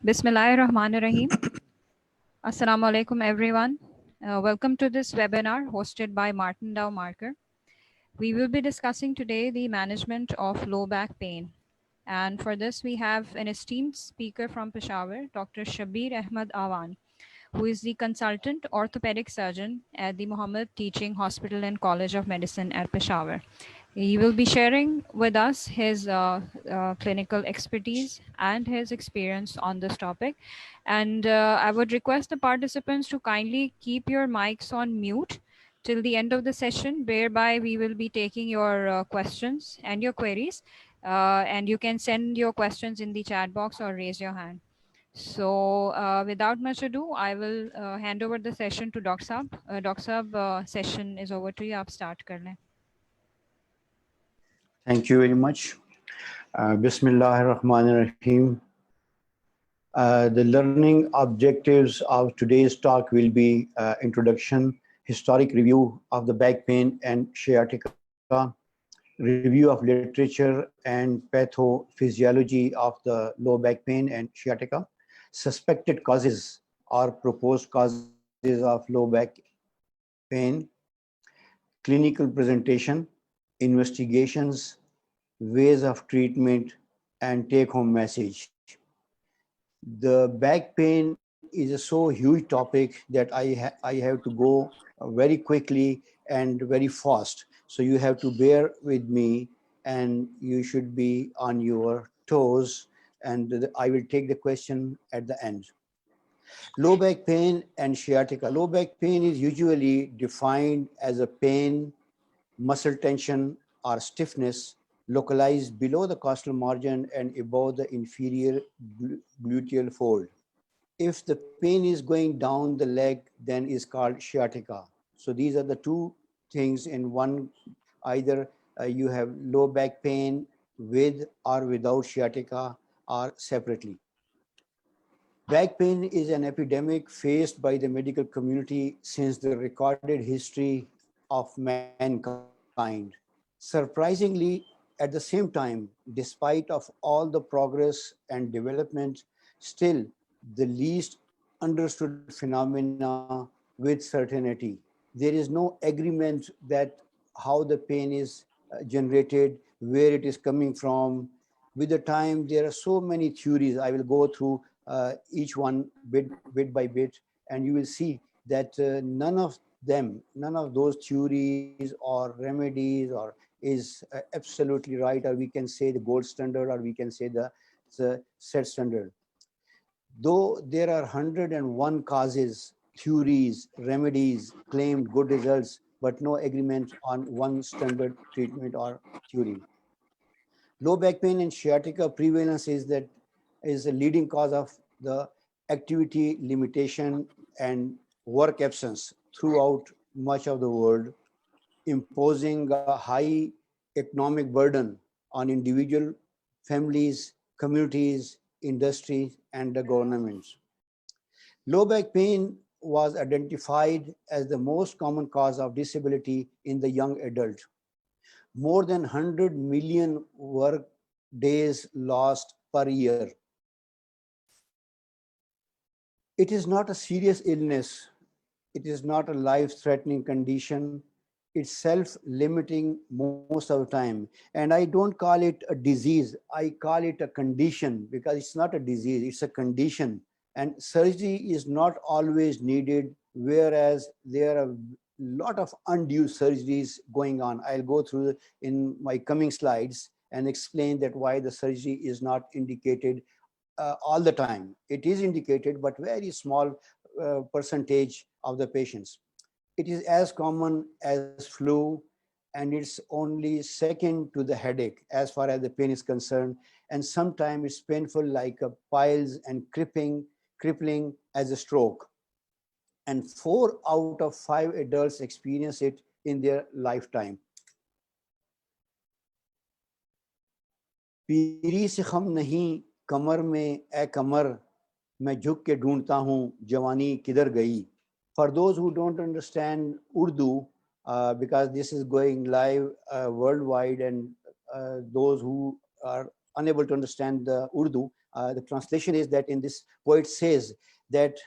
Bismillahirrahmanirrahim. Assalamu alaikum, everyone. Welcome to this webinar hosted by Martin Dow Marker. We will be discussing today the management of low back pain. And for this, we have an esteemed speaker from Peshawar, Dr. Shabir Ahmad Awan, who is the consultant orthopedic surgeon at the Muhammad Teaching Hospital and College of Medicine at Peshawar. He will be sharing with us his clinical expertise and his experience on this topic. And I would request the participants to kindly keep your mics on mute till the end of the session, whereby we will be taking your questions and your queries. And you can send your questions in the chat box or raise your hand. So without much ado, I will hand over the session to Dr. Saab. Dr. Saab, session is over to you. आप start कर लें. Thank you very much. Bismillahirrahmanirrahim. The learning objectives of today's talk will be introduction, historic review of the back pain and sciatica, review of literature and pathophysiology of the low back pain and sciatica, suspected causes or proposed causes of low back pain, clinical presentation, investigations, ways of treatment, and take-home message. The back pain is a so huge topic that I have to go very quickly and very fast. So you have to bear with me, and you should be on your toes, and I will take the question at the end. Low back pain and sciatica. Low back pain is usually defined as a pain, muscle tension, or stiffness localized below the costal margin and above the inferior gluteal fold. If the pain is going down the leg, then is called sciatica. So these are the two things in one. Either you have low back pain with or without sciatica, or separately. Back pain is an epidemic faced by the medical community since the recorded history of mankind. Surprisingly, at the same time, despite of all the progress and development, still the least understood phenomena with certainty. There is no agreement that how the pain is generated, where it is coming from. With the time, there are so many theories. I will go through each one bit by bit, and you will see that none of those theories or remedies or is absolutely right, or we can say the gold standard, or we can say the set standard. Though there are 101 causes, theories, remedies, claimed good results, but no agreement on one standard treatment or theory. Low back pain and sciatica prevalence is a leading cause of the activity limitation and work absence throughout much of the world, imposing a high economic burden on individual families, communities, industries, and the governments. Low back pain was identified as the most common cause of disability in the young adult. More than 100 million work days lost per year. It is not a serious illness. It is not a life-threatening condition. It's self-limiting most of the time. And I don't call it a disease. I call it a condition, because it's not a disease, it's a condition. And surgery is not always needed, whereas there are a lot of undue surgeries going on. I'll go through in my coming slides and explain that why the surgery is not indicated all the time. It is indicated, but very small percentage of the patients. It is as common as flu, and it's only second to the headache as far as the pain is concerned. And sometimes it's painful like a piles and crippling as a stroke. And 4 out of 5 adults experience it in their lifetime. पीरी से खम नहीं कमर में ए कमर मैं झुक के ढूंढता हूँ जवानी किधर गई. For those who don't understand Urdu, because this is going live worldwide, and those who are unable to understand the Urdu, The translation is that in this poet says that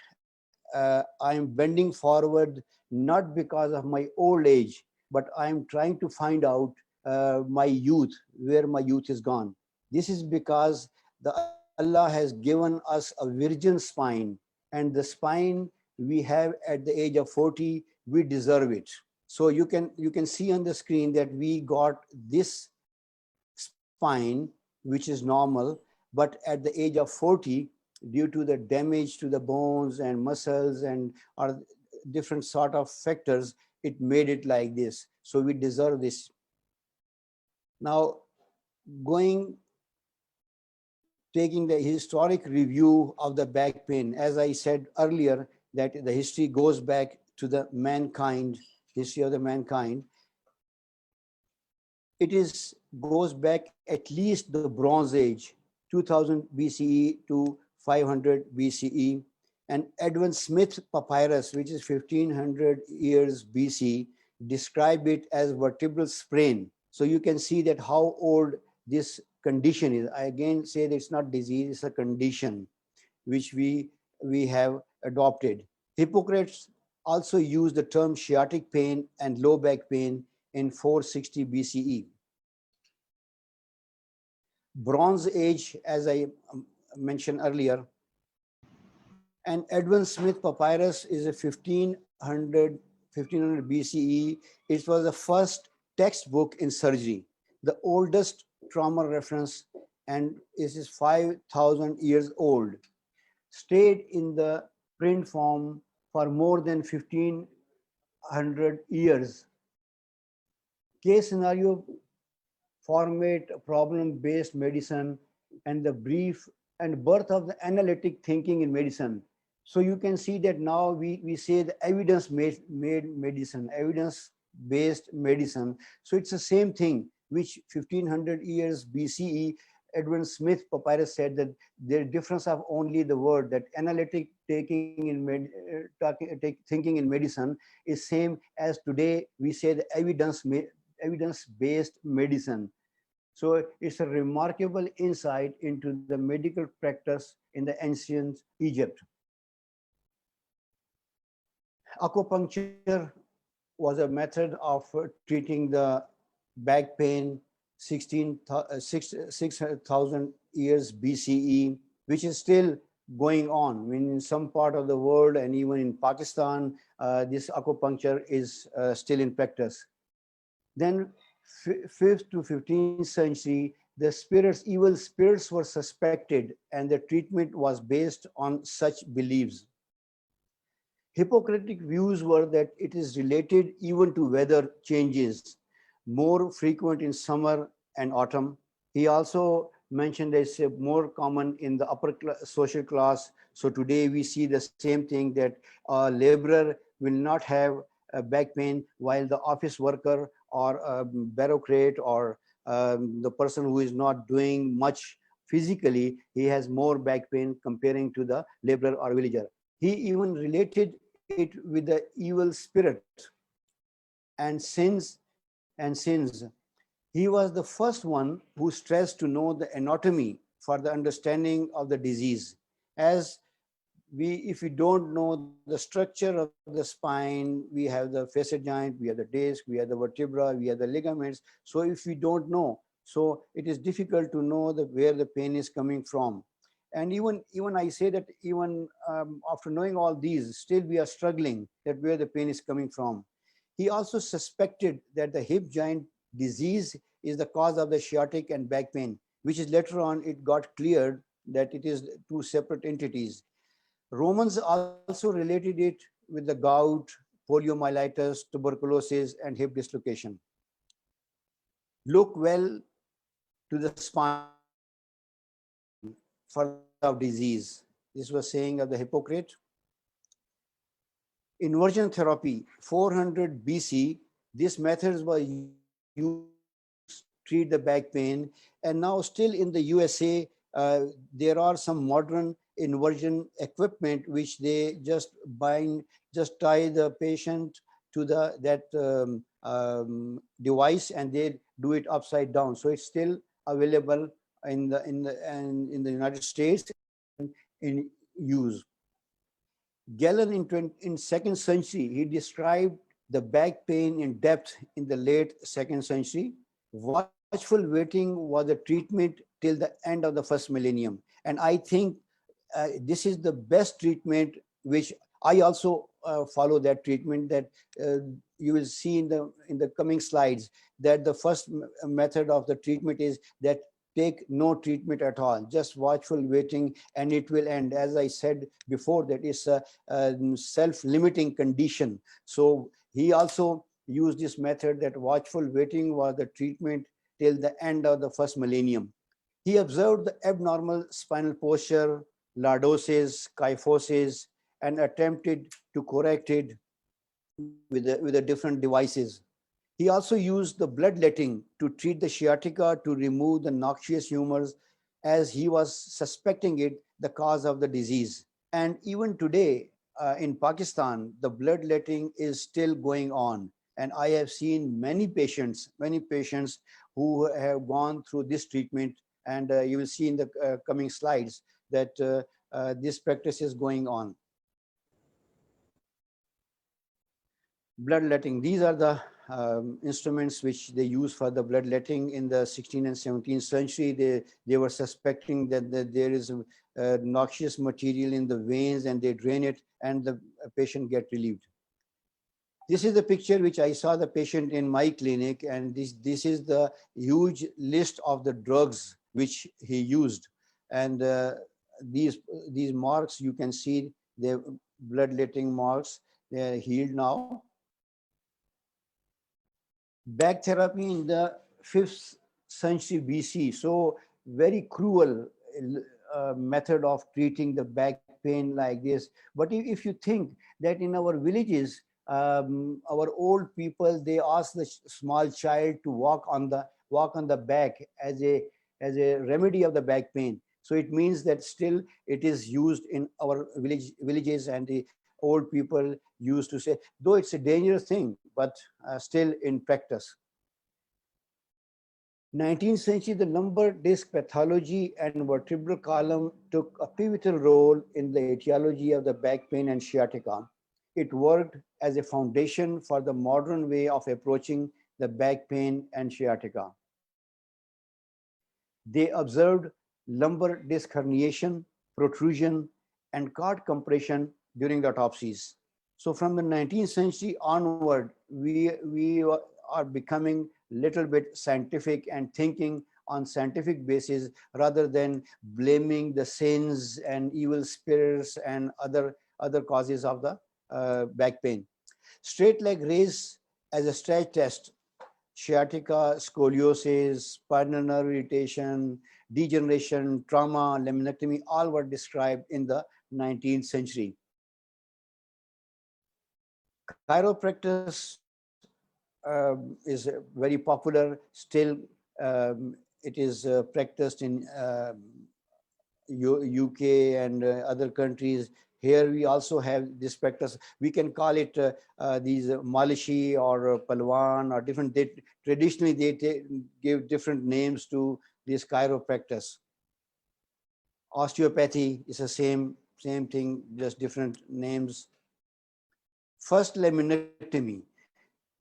I am bending forward not because of my old age, but I am trying to find out my youth, where my youth is gone. This is because the Allah has given us a virgin spine, and the spine we have at the age of 40, we deserve it. So you can see on the screen that we got this spine, which is normal, but at the age of 40, due to the damage to the bones and muscles and or different sort of factors, it made it like this. So we deserve this. Now, going taking the historic review of the back pain, as I said earlier, that the history goes back to the mankind, history of the mankind. It is goes back at least the Bronze Age, 2000 BCE to 500 BCE, and Edwin Smith papyrus, which is 1500 years BC, describe it as vertebral sprain. So you can see that how old this condition is. I again say that it's not disease; it's a condition which we have adopted. Hippocrates also used the term sciatic pain and low back pain in 460 BCE. Bronze Age, as I mentioned earlier, and Edwin Smith papyrus is a 1500 BCE. It was the first textbook in surgery, the oldest trauma reference, and it is 5,000 years old. Stayed in the print form for more than 1500 years. Case scenario format, problem-based medicine, and the brief and birth of the analytic thinking in medicine. So you can see that now we say the evidence-made medicine, evidence-based medicine. So it's the same thing, which 1500 years BCE, Edwin Smith papyrus said that the difference of only the word, that analytic taking in thinking in medicine is same as today we say the evidence-based medicine. So it's a remarkable insight into the medical practice in the ancient Egypt. Acupuncture was a method of treating the back pain 6,000 years BCE, which is still going on. I mean, in some part of the world and even in Pakistan, this acupuncture is still in practice. Then 5th to 15th century, the spirits, evil spirits were suspected and the treatment was based on such beliefs. Hippocratic views were that it is related even to weather changes, more frequent in summer and autumn. He also mentioned it's more common in the social class. So today we see the same thing, that a laborer will not have back pain, while the office worker or bureaucrat or the person who is not doing much physically, he has more back pain comparing to the laborer or villager. He even related it with the evil spirit and sins. He was the first one who stressed to know the anatomy for the understanding of the disease. As if we don't know the structure of the spine, we have the facet joint, we have the disc, we have the vertebra, we have the ligaments. So if we don't know, so it is difficult to know where the pain is coming from. And even I say that even after knowing all these, still we are struggling that where the pain is coming from. He also suspected that the hip joint disease is the cause of the sciatic and back pain, which is later on it got cleared that it is two separate entities. Romans also related it with the gout, poliomyelitis, tuberculosis, and hip dislocation. Look well to the spine for the cause of disease. This was saying of the Hippocrates. Inversion therapy, 400 BC, this method was used to treat the back pain. And now still in the USA, there are some modern inversion equipment which they just tie the patient to that device and they do it upside down. So it's still available in the United States in use. Galen in second century, he described the back pain in depth in the late second century. Watchful waiting was the treatment till the end of the first millennium. And I think this is the best treatment, which I also follow that treatment, that you will see in the coming slides, that the first method of the treatment is that take no treatment at all, just watchful waiting, and it will end. As I said before, that is a self-limiting condition. So he also used this method, that watchful waiting was the treatment till the end of the first millennium. He observed the abnormal spinal posture, lordosis, kyphosis, and attempted to correct it with the different devices. He also used the bloodletting to treat the sciatica, to remove the noxious humors, as he was suspecting it the cause of the disease. And even today in Pakistan, the bloodletting is still going on. And I have seen many patients who have gone through this treatment. And you will see in the coming slides that this practice is going on. Bloodletting, these are the instruments which they use for the bloodletting in the 16th and 17th century. They were suspecting that there is a noxious material in the veins, and they drain it, and the patient get relieved. This is the picture which I saw the patient in my clinic, and this is the huge list of the drugs which he used. And these marks, you can see the bloodletting marks, they are healed now. Back therapy in the 5th century BC, so very cruel method of treating the back pain like this. But if you think that in our villages, our old people, they ask the small child to walk on the back as a remedy of the back pain. So it means that still it is used in our villages, and the old people used to say, though it's a dangerous thing, but still in practice. 19th century, the lumbar disc pathology and vertebral column took a pivotal role in the etiology of the back pain and sciatica. It worked as a foundation for the modern way of approaching the back pain and sciatica. They observed lumbar disc herniation, protrusion, and cord compression during the autopsies. So from the 19th century onward, we are becoming little bit scientific and thinking on scientific basis, rather than blaming the sins and evil spirits and other causes of the back pain. Straight leg raise as a stretch test, sciatica, scoliosis, spinal nerve irritation, degeneration, trauma, laminectomy, all were described in the 19th century. Chiropractic is very popular still. It is practiced in UK and other countries. Here we also have this practice. We can call it these malishi or palwan or different. Traditionally, they give different names to this chiropractic. Osteopathy is the same thing, just different names. First laminectomy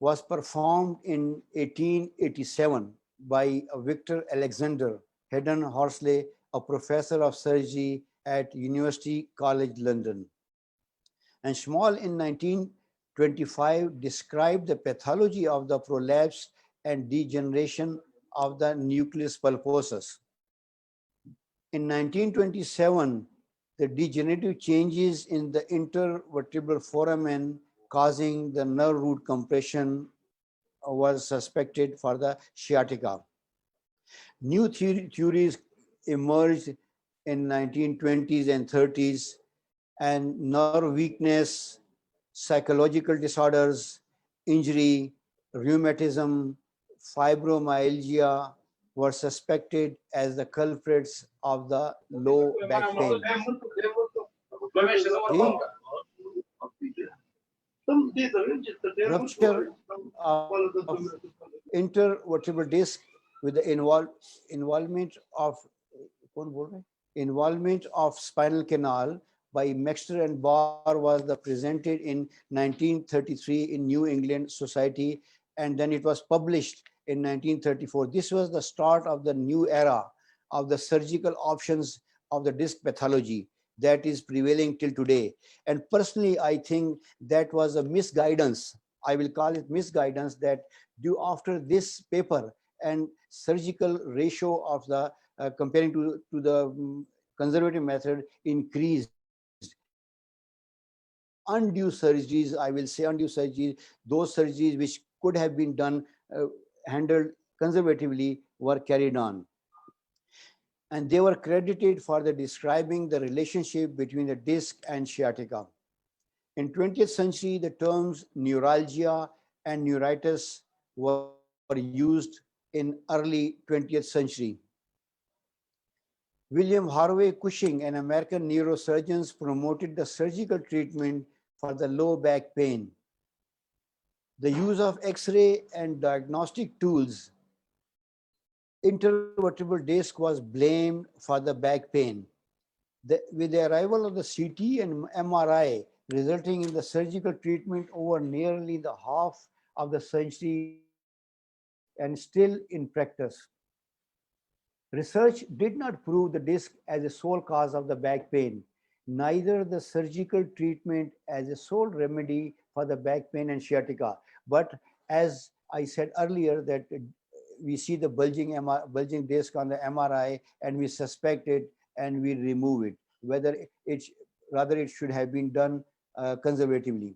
was performed in 1887 by Victor Alexander Haddon Horsley, a professor of surgery at University College London. And Schmoll in 1925 described the pathology of the prolapse and degeneration of the nucleus pulposus. In 1927, the degenerative changes in the intervertebral foramen causing the nerve root compression was suspected for the sciatica. New theories emerged in 1920s and 30s, and nerve weakness, psychological disorders, injury, rheumatism, fibromyalgia were suspected as the culprits of the low back pain. The rupture of intervertebral disc with the involvement of कौन बोल रहे हैं? Involvement of spinal canal by Mexter and Barr was the presented in 1933 in New England Society, and then it was published in 1934. This was the start of the new era of the surgical options of the disc pathology that is prevailing till today. And personally, I think that was a misguidance. I will call it misguidance that due after this paper and surgical ratio of the comparing to the conservative method increased, and undue surgeries, I will say undue surgeries, those surgeries which could have been done, handled conservatively, were carried on. And they were credited for the describing the relationship between the disc and sciatica. In 20th century, the terms neuralgia and neuritis were used in early 20th century. William Harvey Cushing, an American neurosurgeon, promoted the surgical treatment for the low back pain. The use of X-ray and diagnostic tools, intervertebral disc was blamed for the back pain. With the arrival of the CT and MRI, resulting in the surgical treatment over nearly the half of the century and still in practice. Research did not prove the disc as a sole cause of the back pain, neither the surgical treatment as a sole remedy for the back pain and sciatica. But as I said earlier, that we see the bulging disc on the MRI and we suspect it and we remove it, whether rather it should have been done conservatively.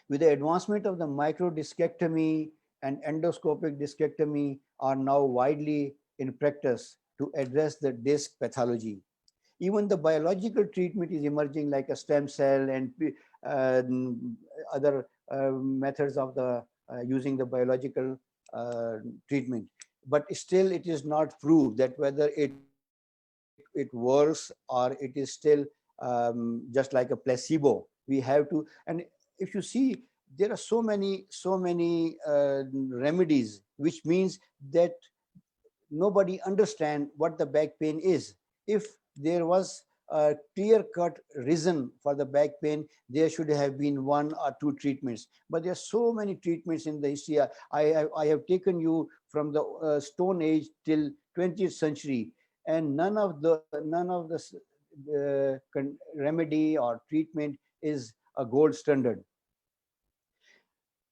With the advancement of the microdiscectomy and endoscopic discectomy are now widely in practice to address the disc pathology. Even the biological treatment is emerging like a stem cell and uh, other methods of the using the biological treatment. But still it is not proved that whether it works or it is still just like a placebo. We have to, and if you see, there are so many remedies, which means that nobody understand what the back pain is. If there was a clear cut reason for the back pain, there should have been one or two treatments, but there are so many treatments in the history. I have taken you from the stone age till 20th century, and none of the remedy or treatment is a gold standard.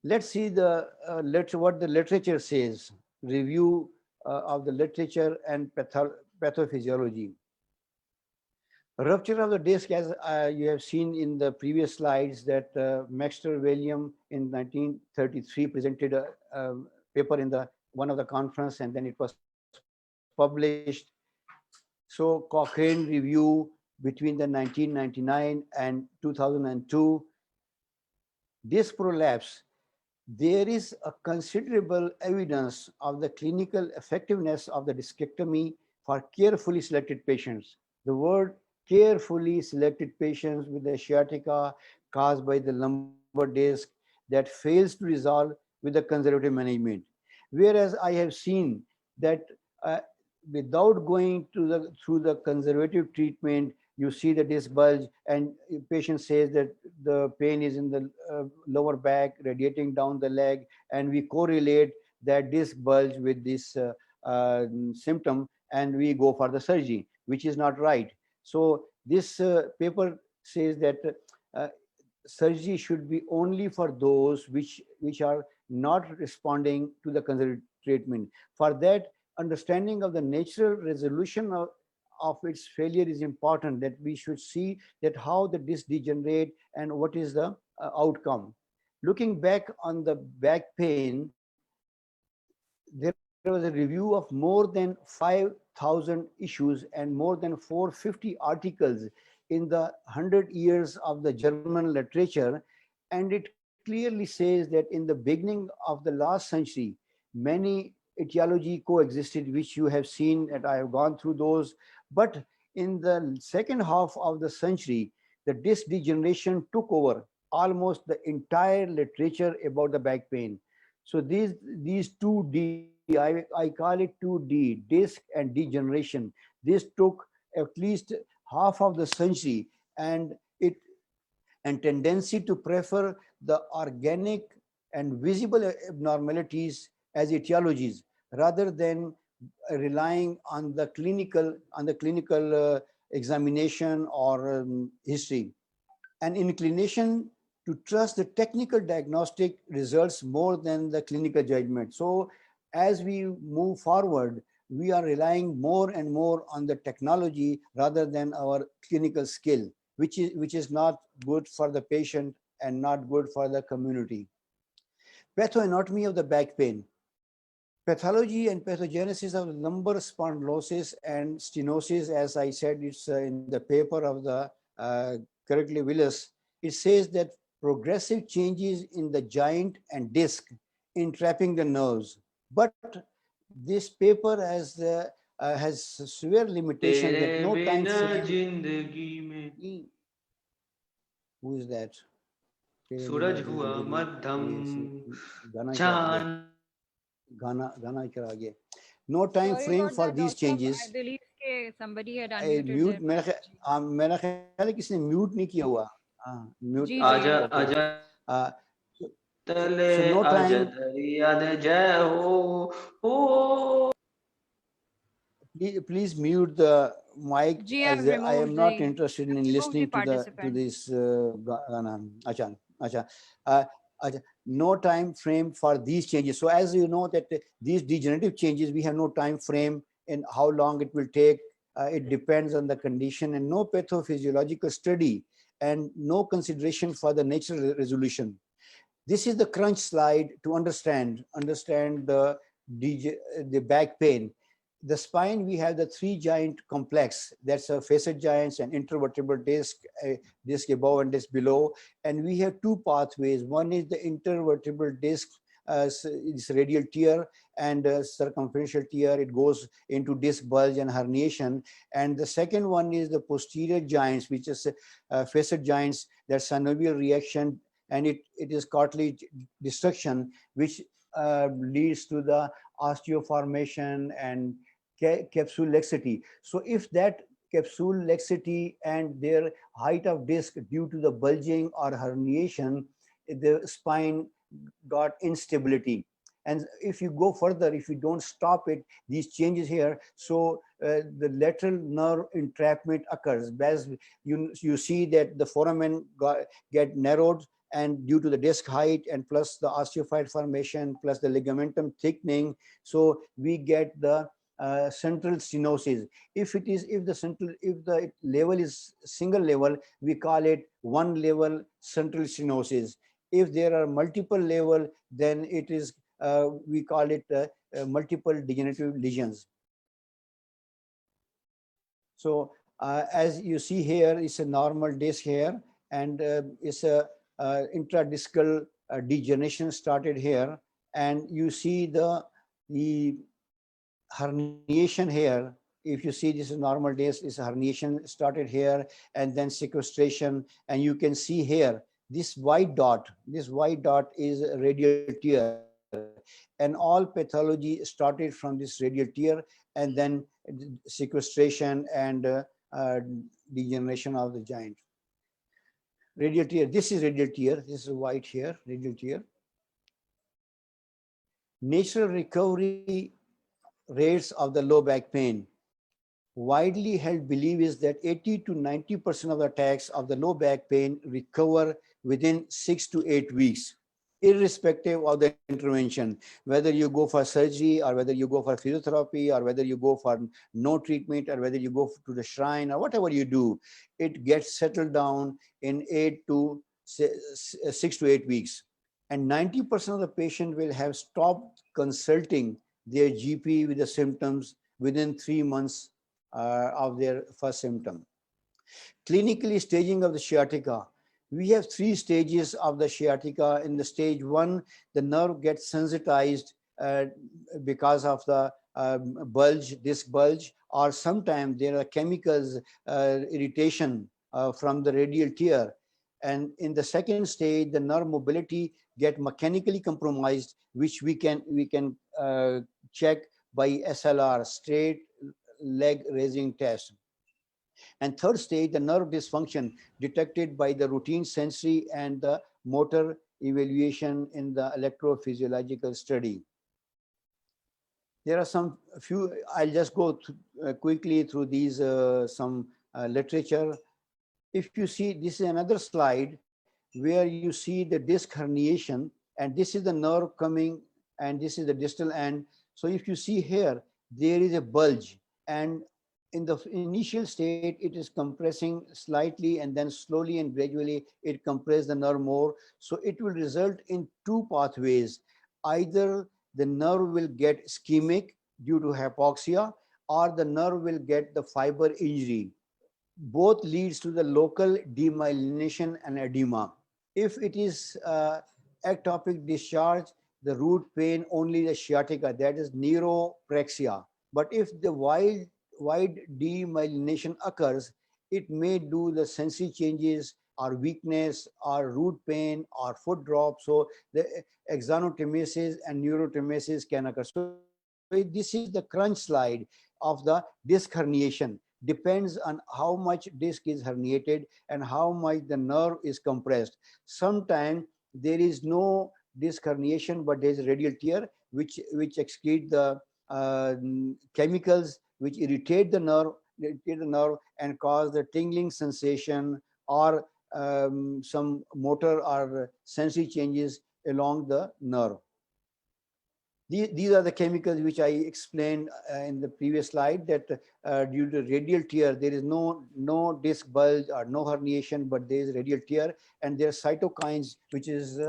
Let's see what the literature says. Review of the literature and pathophysiology. Rupture of the disc, as you have seen in the previous slides, that Maxter William in 1933 presented a paper in the one of the conference, and then it was published. So Cochrane review between the 1999 and 2002, disc prolapse. There is a considerable evidence of the clinical effectiveness of the discectomy for carefully selected patients. The word carefully selected patients with the sciatica caused by the lumbar disc that fails to resolve with the conservative management. Whereas I have seen that uh, without going to through the conservative treatment, you see the disc bulge, and patient says that the pain is in the lower back radiating down the leg, and we correlate that disc bulge with this symptom, and we go for the surgery, which is not right. So this paper says that uh, surgery should be only for those which are not responding to the conservative treatment. For that, understanding of the natural resolution of its failure is important, that we should see that how the disc degenerate and what is the outcome. Looking back on the back pain, there was a review of more than 5,000 issues and more than 450 articles in the 100 years of the German literature, and it clearly says that in the beginning of the last century, many etiology coexisted, which you have seen, and I have gone through those. But in the second half of the century, the disc degeneration took over almost the entire literature about the back pain. So these two deals I call it 2D, disc and degeneration. This took at least half of the century, and it and tendency to prefer the organic and visible abnormalities as etiologies rather than relying on the clinical examination or history. An inclination to trust the technical diagnostic results more than the clinical judgment. So as we move forward, we are relying more and more on the technology rather than our clinical skill, which is not good for the patient and not good for the community. Pathoanatomy of the back pain. Pathology and pathogenesis of lumbar spondylosis and stenosis, as I said, it's in the paper of the correctly Willis. It says that progressive changes in the joint and disc entrapping the nerves. But this paper has severe limitation तेरे that no time बिना frame. जिंदगी में Who is that? तेरे बिना सूरज हुआ जिंदगी मध्यम ये गाना चला गया. चांद गाना चला गया. No time Sorry frame about for that, these Doctor. I changes. believe somebody had unmuted mute their mic. मेरा ख्याल है किसी ने म्यूट नहीं किया हुआ. हाँ म्यूट जी जी आजा ओके. बिल्कुल. आजा तले So no आजा time. दरिया दे जय हो Please mute the mic, ji, as I've I am removed not interested in the listening to participant. this Gana. Acha. Uh, acha. No time frame for these changes. So as you know that these degenerative changes, we have no time frame in how long it will take. It depends on the condition, and no pathophysiological study and no consideration for the natural resolution. This is the crunch slide to understand the back pain. The spine, we have the three giant complex. That's a facet giants and intervertebral disc above and disc below. And we have two pathways. One is the intervertebral disc, it's radial tear and circumferential tear. It goes into disc bulge and herniation. And the second one is the posterior giants, which is facet giants, that synovial reaction, and it is cartilage destruction, which leads to the osteoformation and capsule laxity. So if that capsule laxity and their height of disc due to the bulging or herniation, the spine got instability. And if you go further, if you don't stop it, these changes here, so the lateral nerve entrapment occurs. As you see that the foramen get narrowed, and due to the disc height and plus the osteophyte formation plus the ligamentum thickening, so we get the central stenosis. If the level is single level, we call it one level central stenosis. If there are multiple level, then it is we call it multiple degenerative lesions. So as you see here, it's a normal disc here, and it's a intradiscal degeneration started here, and you see the herniation here. If you see, this is normal disc, is herniation started here, and then sequestration, and you can see here this white dot. This white dot is a radial tear, and all pathology started from this radial tear, and then sequestration and degeneration of the joint. Radial tear. This is radial tear. This is white here. Radial tear. Natural recovery rates of the low back pain. Widely held belief is that 80 to 90% of the attacks of the low back pain recover within 6 to 8 weeks, irrespective of the intervention, whether you go for surgery or whether you go for physiotherapy or whether you go for no treatment or whether you go to the shrine or whatever you do, it gets settled down in 6 to 8 weeks. And 90% of the patient will have stopped consulting their GP with the symptoms within 3 months of their first symptom. Clinically, staging of the sciatica. We have 3 stages of the sciatica. In the stage 1, the nerve gets sensitized because of the disc bulge, or sometimes there are chemicals irritation from the radial tear. And in the second stage, the nerve mobility get mechanically compromised, which we can check by SLR, straight leg raising test. And third stage, the nerve dysfunction detected by the routine sensory and the motor evaluation in the electrophysiological study. There are some few, I'll just go quickly through these, some literature. If you see, this is another slide where you see the disc herniation, and this is the nerve coming, and this is the distal end. So if you see here, there is a bulge, and in the initial state, it is compressing slightly, and then slowly and gradually it compresses the nerve more. So it will result in two pathways. Either the nerve will get ischemic due to hypoxia, or the nerve will get the fiber injury. Both leads to the local demyelination and edema. If it is ectopic discharge, the root pain only the sciatica, that is neuropraxia. But if the wide demyelination occurs, it may do the sensory changes or weakness or root pain or foot drop. So the axonotmesis and neurotmesis can occur. So this is the crunch slide of the disc herniation. Depends on how much disc is herniated and how much the nerve is compressed. Sometimes there is no disc herniation, but there is radial tear, which excrete the chemicals which irritate the nerve and cause the tingling sensation or some motor or sensory changes along the nerve. These are the chemicals which I explained in the previous slide, that due to radial tear, there is no disc bulge or no herniation, but there is radial tear, and there are cytokines, which is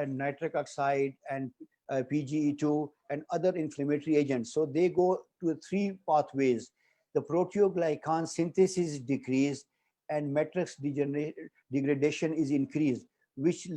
nitric oxide and PGE2 and other inflammatory agents. So they go to three pathways. The proteoglycan synthesis is decreased and matrix degradation is increased, which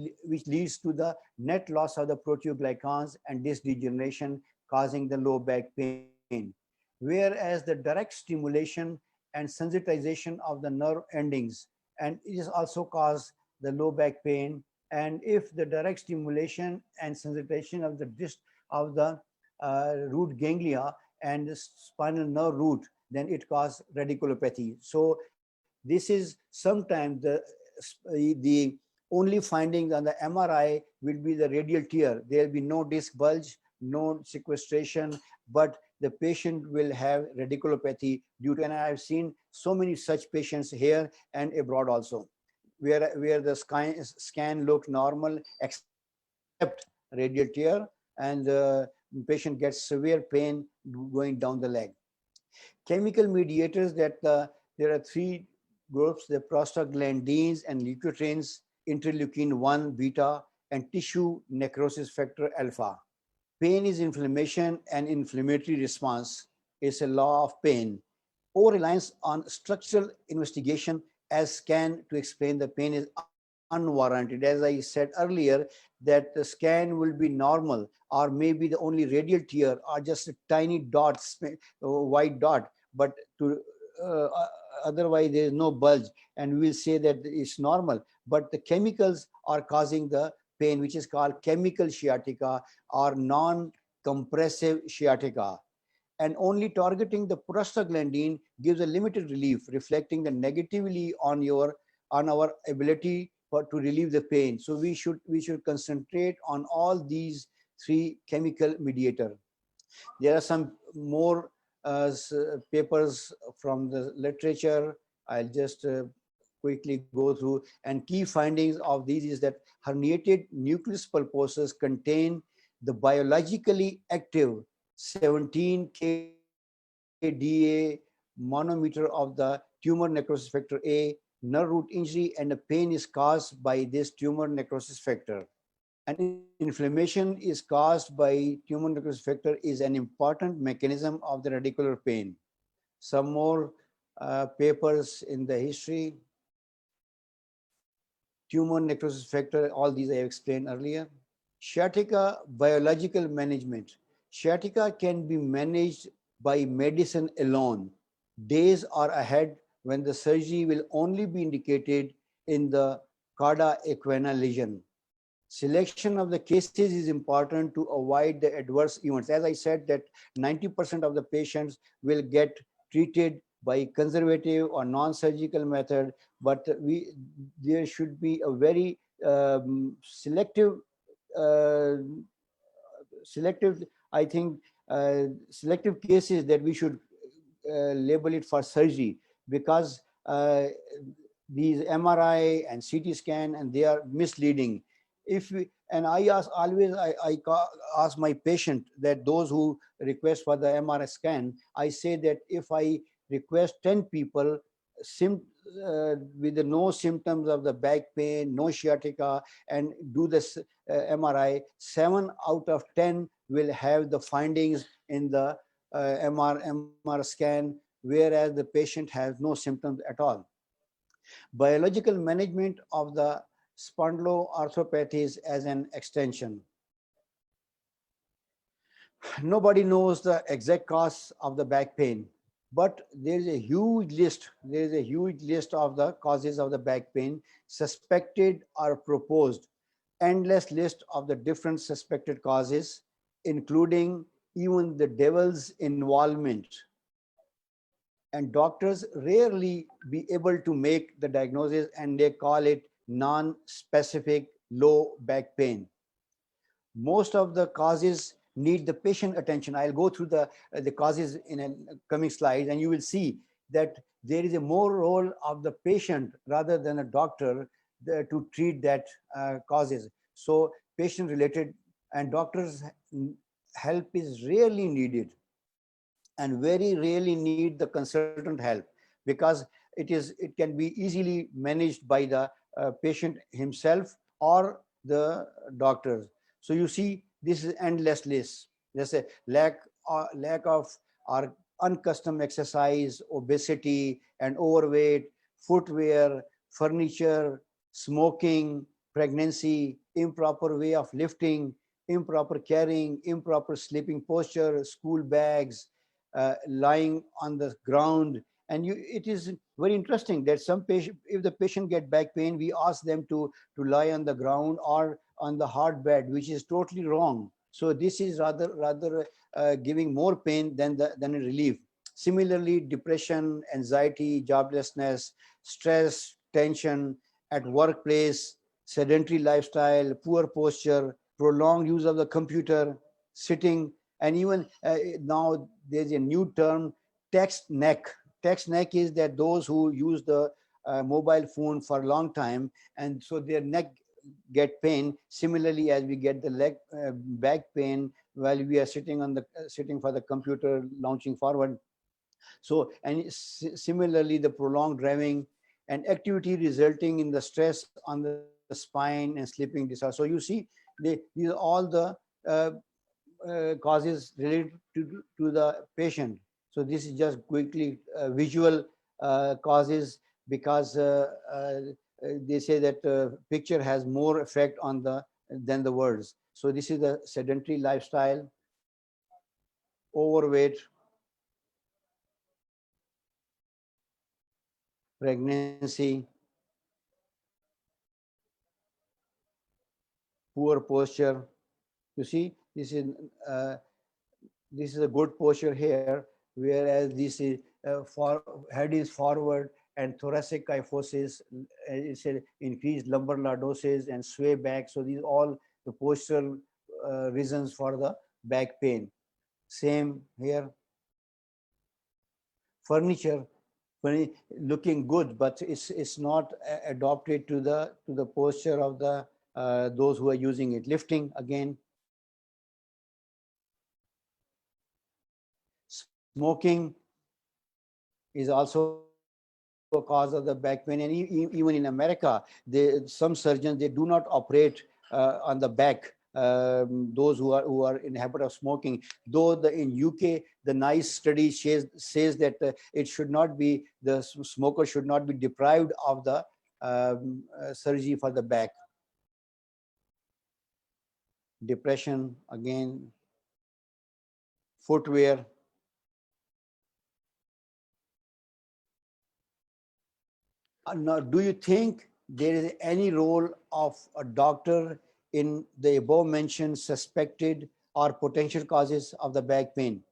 leads to the net loss of the proteoglycans and disc degeneration, causing the low back pain. Whereas the direct stimulation and sensitization of the nerve endings, and it is also cause the low back pain. And if the direct stimulation and sensitization of the disc of the root ganglia and the spinal nerve root, then it causes radiculopathy. So this is sometimes the only findings on the MRI will be the radial tear. There will be no disc bulge, no sequestration, but the patient will have radiculopathy due to, and I've seen so many such patients here and abroad also, where the scan looked normal except radial tear, and the patient gets severe pain going down the leg. Chemical mediators, that there are three groups: the prostaglandins and leukotrienes, interleukin 1 beta, and tissue necrosis factor alpha. Pain is inflammation, and inflammatory response is a law of pain. Over reliance on structural investigation as scan to explain the pain is unwarranted. As I said earlier, that the scan will be normal, or maybe the only radial tear or just a tiny dot, white dot, but to otherwise there is no bulge, and we'll say that it's normal. But the chemicals are causing the pain, which is called chemical sciatica or non-compressive sciatica. And only targeting the prostaglandin gives a limited relief, reflecting the negatively on our ability to relieve the pain. So we should concentrate on all these three chemical mediator. There are some more papers from the literature. I'll just quickly go through. And key findings of these is that herniated nucleus pulposus contain the biologically active 17 kDa monometer of the tumor necrosis factor A. Nerve root injury and the pain is caused by this tumor necrosis factor. And inflammation is caused by tumor necrosis factor is an important mechanism of the radicular pain. Some more papers in the history. Tumor necrosis factor, all these I have explained earlier. Sciatica biological management. Sciatica can be managed by medicine alone. Days are ahead when the surgery will only be indicated in the cauda equina lesion. Selection of the cases is important to avoid the adverse events. As I said that 90% of the patients will get treated by conservative or non-surgical method, but there should be a very selective uh, selective, I think, selective cases that we should label it for surgery, because these MRI and CT scan, and they are misleading. If we, and I ask always, ask my patient, that those who request for the MRI scan, I say that if I request 10 people with no symptoms of the back pain, no sciatica, and do this MRI, 7 out of 10 will have the findings in the MR scan, whereas the patient has no symptoms at all. Biological management of the spondyloarthropathies as an extension. Nobody knows the exact cause of the back pain, but there is a huge list. There is a huge list of the causes of the back pain, suspected or proposed. Endless list of the different suspected causes, including even the devil's involvement. And doctors rarely be able to make the diagnosis, and they call it non-specific low back pain. Most of the causes need the patient attention. I'll go through the causes in a coming slides, and you will see that there is a more role of the patient rather than a doctor to treat that causes. So patient related and doctors help is rarely needed, and very rarely need the consultant help, because it can be easily managed by the patient himself or the doctors. So you see, this is endless list. There's a lack of or unaccustomed exercise, obesity and overweight, footwear, furniture, smoking, pregnancy, improper way of lifting, improper carrying, improper sleeping posture, school bags, lying on the ground. And it is very interesting that some patient, if the patient get back pain, we ask them to lie on the ground or on the hard bed, which is totally wrong. So this is rather giving more pain than a relief. Similarly, depression, anxiety, joblessness, stress, tension at workplace, sedentary lifestyle, poor posture, prolonged use of the computer, sitting, and even now there's a new term, text neck. Text neck is that those who use the mobile phone for a long time, and so their neck get pain. Similarly, as we get the leg back pain while we are sitting for the computer, launching forward. So, and similarly, the prolonged driving and activity resulting in the stress on the spine and sleeping disorder. So you see, these are all the uh, causes related to the patient. So this is just quickly visual causes, because they say that picture has more effect on the than the words. So this is the sedentary lifestyle, overweight, pregnancy, poor posture. You see, uh, this is a good posture here, whereas this is head is forward, and thoracic kyphosis is a increased lumbar lordosis and sway back. So these all the postural reasons for the back pain. Same here. Furniture, looking good, but it's not adopted to the posture of the those who are using it. Lifting again. Smoking is also a cause of the back pain, and even in America, some surgeons, they do not operate on the back. Those who are in habit of smoking, though in UK the NICE study says that it should not be, the smoker should not be deprived of the surgery for the back. Depression again, footwear. Now, do you think there is any role of a doctor in the above mentioned suspected or potential causes of the back pain?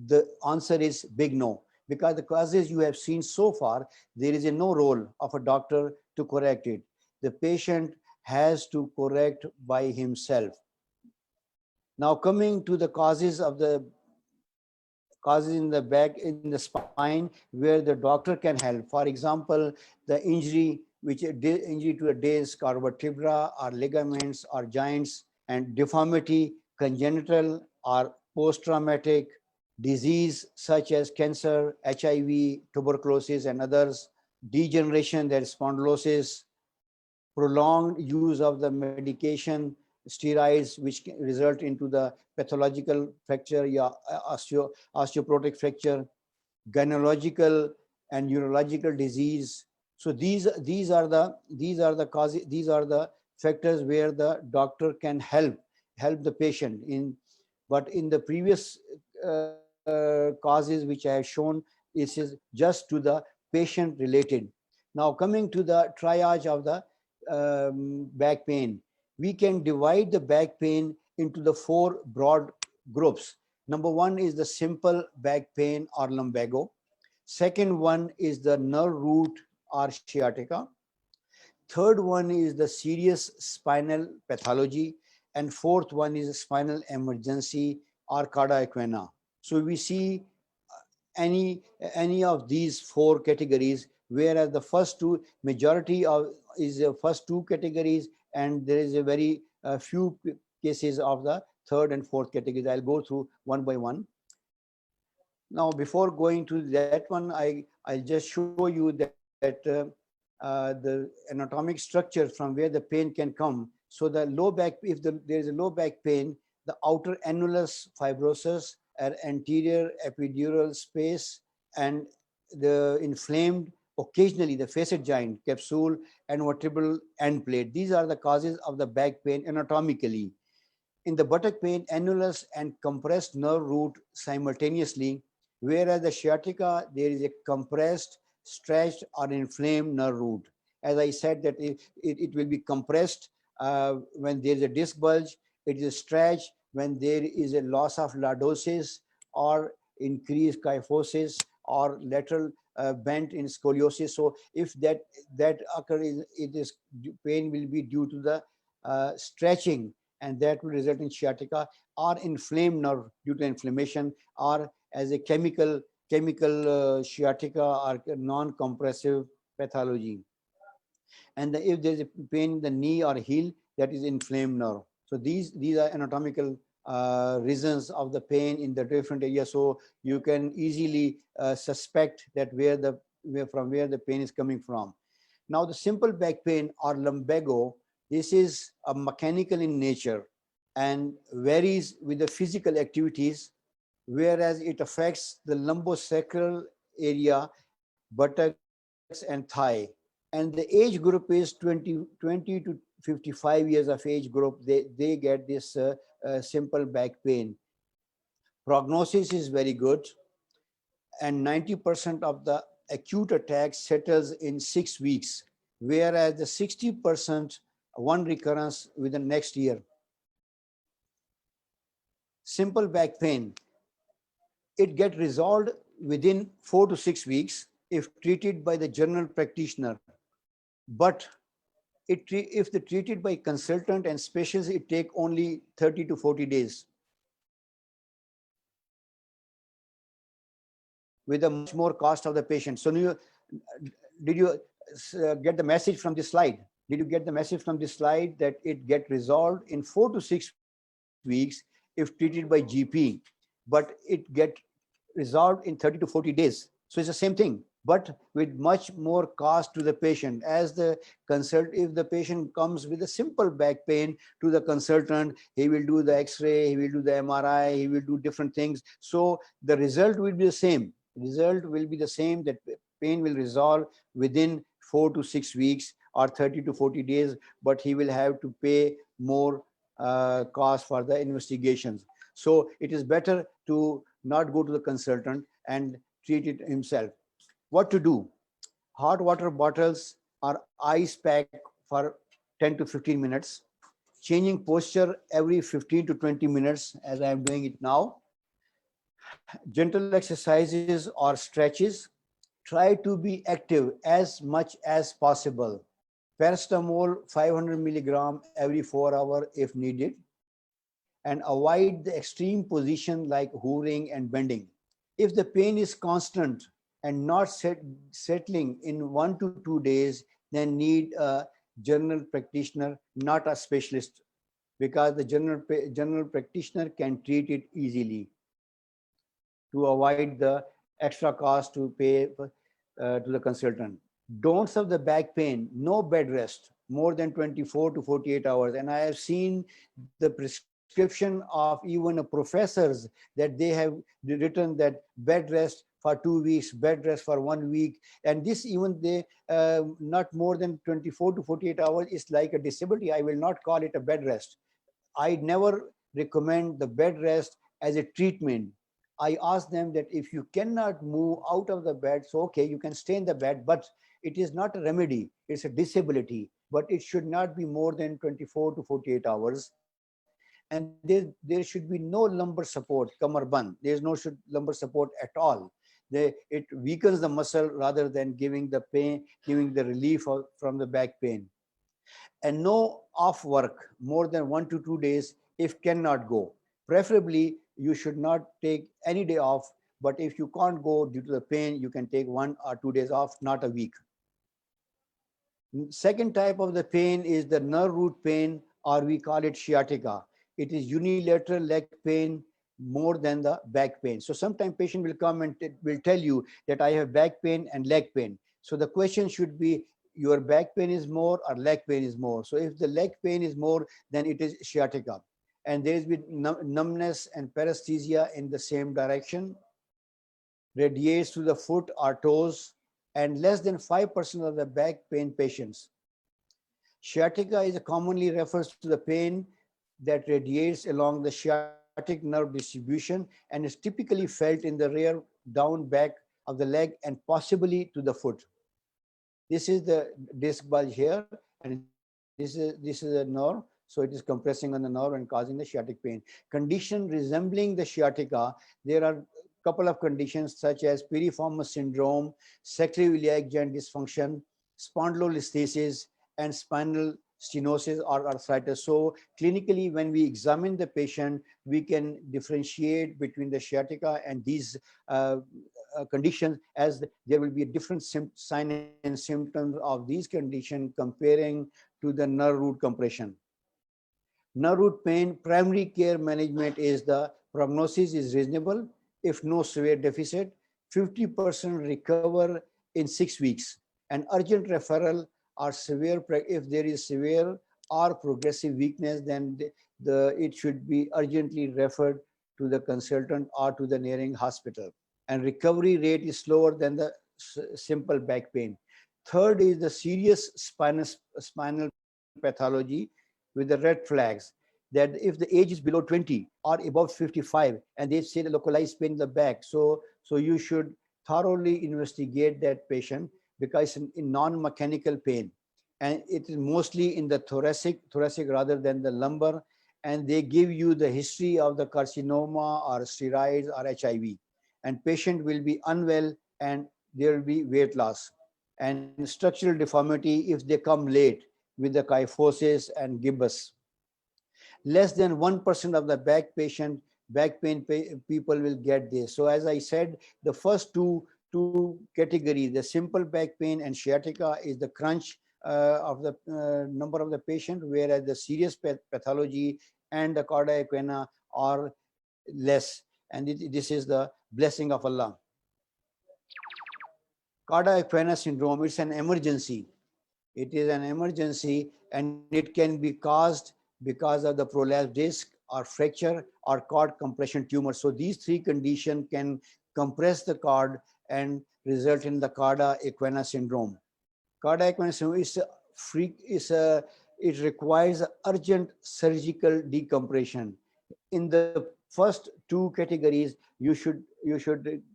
The answer is big no, because the causes you have seen so far, there is a no role of a doctor to correct it. The patient has to correct by himself. Now coming to the causes in the back, in the spine, where the doctor can help. For example, the injury, injury to a disc or vertebra or ligaments or joints, and deformity, congenital or post-traumatic, disease such as cancer, HIV, tuberculosis, and others, degeneration, that is spondylosis, prolonged use of the medication, steroids, which can result into the pathological fracture, yeah, osteoporotic fracture, gynecological and neurological disease. So these are the causes, these are the factors where the doctor can help the patient in. But in the previous causes which I have shown, this is just to the patient related. Now coming to the triage of the back pain, we can divide the back pain into the four broad groups. Number one is the simple back pain or lumbago. Second one is the nerve root or sciatica. Third one is the serious spinal pathology. And fourth one is spinal emergency or cauda equina. So we see any of these four categories, whereas the first two, majority of is the first two categories, and there is a very few cases of the third and fourth categories. I'll go through one by one. Now, before going to that one, I'll just show you that the anatomic structure from where the pain can come. So the low back, if there is a low back pain, the outer annulus fibrosus, an anterior epidural space, and the inflamed, occasionally the facet joint, capsule, and vertebral end plate. These are the causes of the back pain anatomically. In the buttock pain, annulus and compressed nerve root simultaneously, whereas the sciatica, there is a compressed, stretched, or inflamed nerve root. As I said, that it will be compressed when there is a disc bulge. It is stretched when there is a loss of lordosis or increased kyphosis or lateral bent in scoliosis. So if that occurs, it is pain will be due to the stretching, and that will result in sciatica, or inflamed nerve due to inflammation, or as a chemical sciatica or non-compressive pathology. And if there is a pain in the knee or heel, that is inflamed nerve. So these are anatomical reasons of the pain in the different areas. So you can easily suspect that from where the pain is coming from. Now the simple back pain or lumbago, this is a mechanical in nature and varies with the physical activities, whereas it affects the lumbosacral area, buttocks and thigh. And the age group is 20 to 55 years of age group. They get this simple back pain. Prognosis is very good, and 90% of the acute attack settles in 6 weeks, whereas the 60% one recurrence within next year. Simple back pain, it gets resolved within 4 to 6 weeks if treated by the general practitioner. But if they treated by consultant and specialist, it take only 30 to 40 days, with a much more cost of the patient. So did you get the message from this slide? Did you get the message from this slide that it get resolved in 4 to 6 weeks if treated by GP, but it get resolved in 30 to 40 days? So it's the same thing, but with much more cost to the patient. As the if the patient comes with a simple back pain to the consultant, he will do the X-ray, he will do the MRI, he will do different things. So the result will be the same. Result will be the same, that pain will resolve within 4 to 6 weeks or 30 to 40 days, but he will have to pay more cost for the investigations. So it is better to not go to the consultant and treat it himself. What to do? Hot water bottles or ice pack for 10 to 15 minutes. changing posture every 15 to 20 minutes, as I am doing it now, gentle exercises or stretches. Try to be active as much as possible. Paracetamol 500 milligram every 4 hours if needed, and avoid the extreme position like hovering and bending. If the pain is constant and not settling in 1 to 2 days, then need a general practitioner, not a specialist, because the general practitioner can treat it easily to avoid the extra cost to pay to the consultant. Don'ts of the back pain: no bed rest more than 24 to 48 hours. And I have seen the prescription of even professors that they have written that bed rest for 2 weeks, bed rest for 1 week, and this even they not more than 24 to 48 hours is like a disability. I will not call it a bed rest. I never recommend the bed rest as a treatment. I ask them that if you cannot move out of the bed, so okay, you can stay in the bed, but it is not a remedy, it's a disability, but it should not be more than 24 to 48 hours. And there should be no lumbar support, kamar band. There is no lumbar support at all. It weakens the muscle rather than giving the pain, giving the relief from the back pain. And no off work more than 1 to 2 days if cannot go. Preferably, you should not take any day off, but if you can't go due to the pain, you can take 1 or 2 days off, not a week. Second type of the pain is the nerve root pain, or we call it sciatica. It is unilateral leg pain more than the back pain. So sometimes patient will come and will tell you that I have back pain and leg pain. So the question should be, your back pain is more or leg pain is more? So if the leg pain is more, then it is sciatica. And there is numbness and paresthesia in the same direction, radiates to the foot or toes, and less than 5% of the back pain patients. Sciatica is commonly refers to the pain that radiates along the sciatic nerve distribution and is typically felt in the rear down back of the leg and possibly to the foot. This is the disc bulge here, and this is a nerve, so it is compressing on the nerve and causing the sciatic pain. Condition resembling the sciatica, there are couple of conditions such as piriformis syndrome, sacroiliac joint dysfunction, spondylolisthesis, and spinal stenosis or arthritis. So clinically, when we examine the patient, we can differentiate between the sciatica and these conditions, as there will be a different sign and symptoms of these conditions comparing to the nerve root compression. Nerve root pain, primary care management is the prognosis is reasonable if no severe deficit, 50% recover in 6 weeks, and urgent referral or severe, if there is severe or progressive weakness, then it should be urgently referred to the consultant or to the nearing hospital. And recovery rate is slower than the simple back pain. Third is the serious spinal pathology with the red flags, that if the age is below 20 or above 55 and they say the localized pain in the back, so you should thoroughly investigate that patient, because in non-mechanical pain, and it is mostly in the thoracic rather than the lumbar, and they give you the history of the carcinoma or steroids or HIV, and patient will be unwell and there will be weight loss and structural deformity if they come late with the kyphosis and gibbous. Less than 1% of the back pain people will get this. So as I said, the first two categories, the simple back pain and sciatica, is the crunch of the number of the patient, whereas the serious pathology and the cauda equina are less. And this is the blessing of Allah. Cauda equina syndrome, it's an emergency. It is an emergency, and it can be caused because of the prolapsed disc or fracture or cord compression tumor. So these three conditions can compress the cord and result in the cauda equina syndrome. Cauda equina syndrome it requires urgent surgical decompression. In the first two categories, you should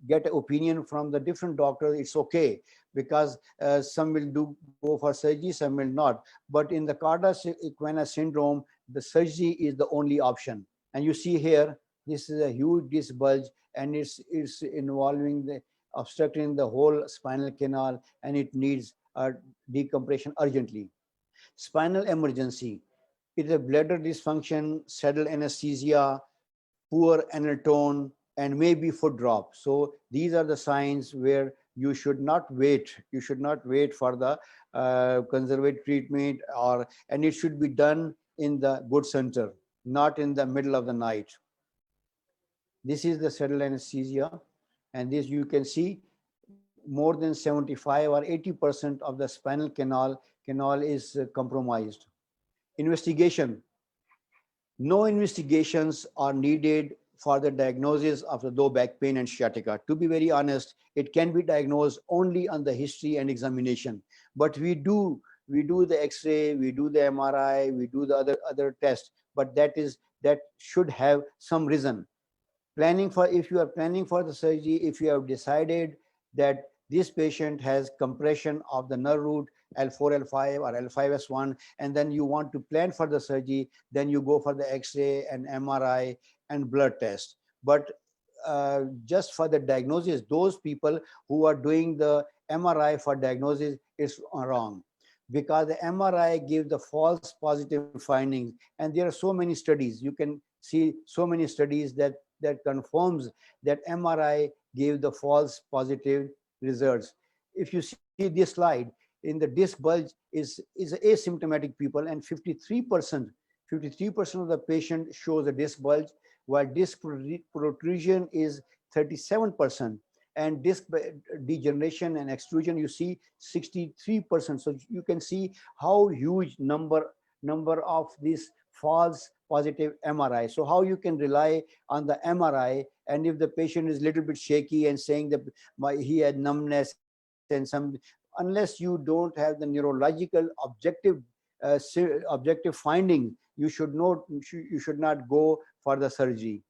get an opinion from the different doctors. It's okay, because some will go for surgery, some will not. But in the cauda equina syndrome, the surgery is the only option. And you see here, this is a huge disc bulge, and it's involving the obstructing the whole spinal canal, and it needs a decompression urgently. Spinal emergency. It is a bladder dysfunction, saddle anesthesia, poor anal tone, and maybe foot drop. So these are the signs where you should not wait. You should not wait for the conservative treatment, and it should be done in the good center, not in the middle of the night. This is the saddle anesthesia, and this you can see more than 75 or 80% of the spinal canal is compromised. Investigation. No investigations are needed for the diagnosis of the low back pain and sciatica. To be very honest, it can be diagnosed only on the history and examination. But we do the X-ray, we do the MRI, we do the other tests. But that should have some reason. If you are planning for the surgery, if you have decided that this patient has compression of the nerve root L4 L5 or L5S1, and then you want to plan for the surgery, then you go for the X-ray and MRI and blood test. But just for the diagnosis, those people who are doing the MRI for diagnosis is wrong, because the MRI gives the false positive findings, and there are so many studies. You can see so many studies that confirms that MRI gave the false positive results. If you see this slide, in the disc bulge is asymptomatic people, and 53% of the patient shows a disc bulge, while disc protrusion is 37%, and disc degeneration and extrusion you see 63%. So you can see how huge number of these false positive MRI. So how you can rely on the MRI, and if the patient is a little bit shaky and saying that he had numbness and some, unless you don't have the neurological objective finding, you should not go for the surgery.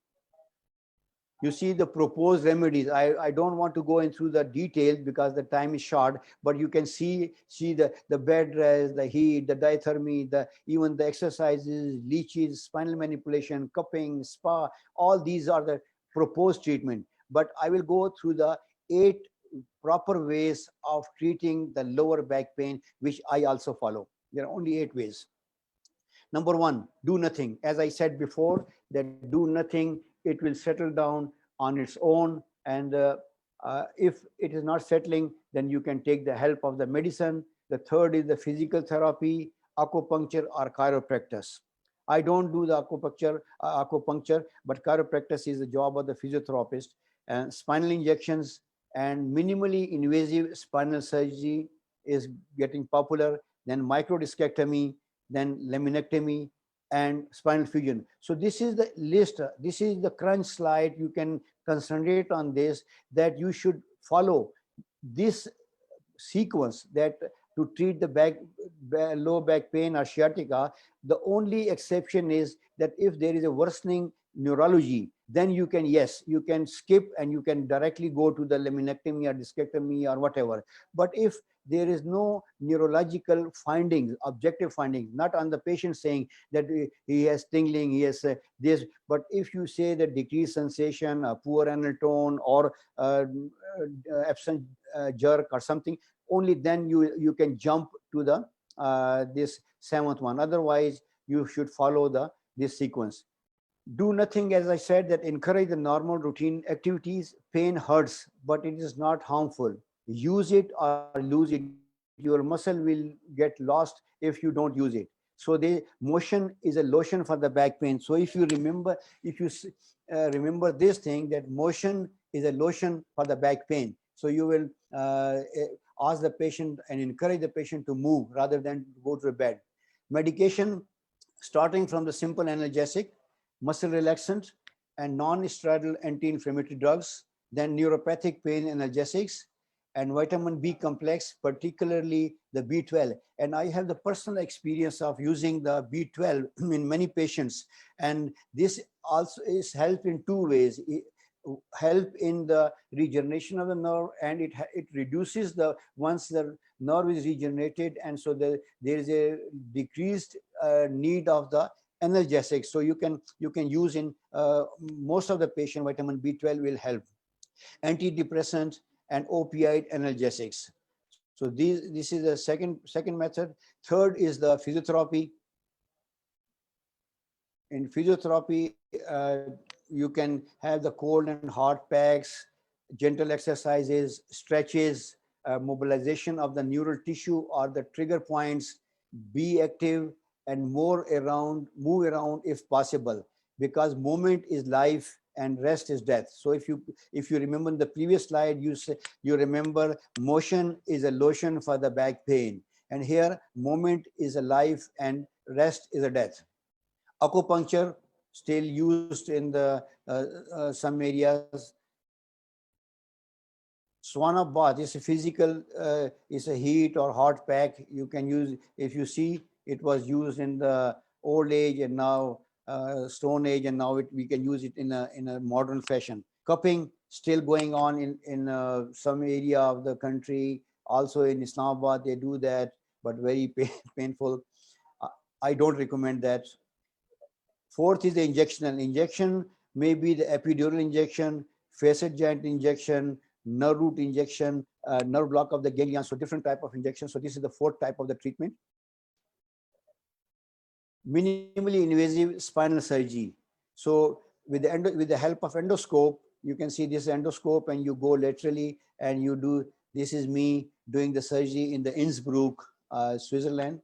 You see the proposed remedies. I don't want to go into the details because the time is short, but you can see the bed rest, the heat, the diathermy, even the exercises, leeches, spinal manipulation, cupping, spa, all these are the proposed treatment. But I will go through the 8 proper ways of treating the lower back pain, which I also follow. There are only 8 ways. Number 1, do nothing. As I said before, that do nothing, it will settle down on its own. And if it is not settling, then you can take the help of the medicine. The third is the physical therapy, acupuncture, or chiropractic. I don't do the acupuncture, but chiropractic is the job of the physiotherapist. And spinal injections and minimally invasive spinal surgery is getting popular. Then microdiscectomy, then laminectomy, and spinal fusion. So this is the list. This is the crunch slide. You can concentrate on this, that you should follow this sequence, that to treat the low back pain or sciatica. The only exception is that if there is a worsening neurology, then you can skip and you can directly go to the laminectomy or discectomy or whatever. But if there is no neurological findings, objective findings, not on the patient saying that he has tingling, he has this, but if you say that decreased sensation, a poor anal tone, or absent jerk or something, only then you can jump to the this 7th one. Otherwise, you should follow this sequence. Do nothing, as I said, that encourage the normal routine activities. Pain hurts, but it is not harmful. Use it or lose it. Your muscle will get lost if you don't use it. So the motion is a lotion for the back pain. So if you remember this thing, that motion is a lotion for the back pain. So you will ask the patient and encourage the patient to move rather than go to bed. Medication, starting from the simple analgesic, muscle relaxant, and non-steroidal anti-inflammatory drugs, then neuropathic pain analgesics, and vitamin B complex, particularly the B12. And I have the personal experience of using the B12 in many patients. And this also is help in 2 ways. Help in the regeneration of the nerve, and it reduces once the nerve is regenerated, and so there is a decreased need of the analgesics. So you can use in most of the patient, vitamin B12 will help. Antidepressants and opioid analgesics. So this is the second method. Third is the physiotherapy. In physiotherapy, you can have the cold and hot packs, gentle exercises, stretches, mobilization of the neural tissue or the trigger points. Be active and move around if possible, because movement is life and rest is death. So if you remember the previous slide, you remember motion is a lotion for the back pain, and here movement is a life and rest is a death. Acupuncture still used in the some areas. Sauna bath is a physical, is a heat or hot pack you can use. If you see, it was used in the old age and now stone age, and now we can use it in a modern fashion. Cupping still going on in some area of the country. Also in Islamabad they do that, but very painful. I don't recommend that. Fourth is the injectional. Injection may be the epidural injection, facet joint injection, nerve root injection, nerve block of the ganglion. So different type of injection. So this is the fourth type of the treatment. Minimally invasive spinal surgery. So with the help of endoscope, you can see this endoscope and you go laterally and you do. This is me doing the surgery in the Innsbruck, Switzerland.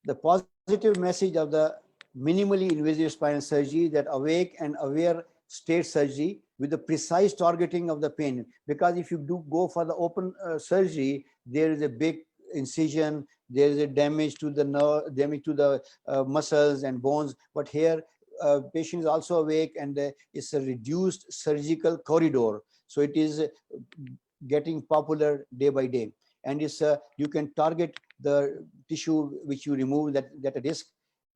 The positive message of the minimally invasive spinal surgery, that awake and aware state surgery with the precise targeting of the pain. Because if you do go for the open surgery, there is a big incision, there is a damage to the nerve, damage to the muscles and bones. But here, patient is also awake, and it's a reduced surgical corridor. So it is getting popular day by day, and it's you can target the tissue which you remove, that a disc.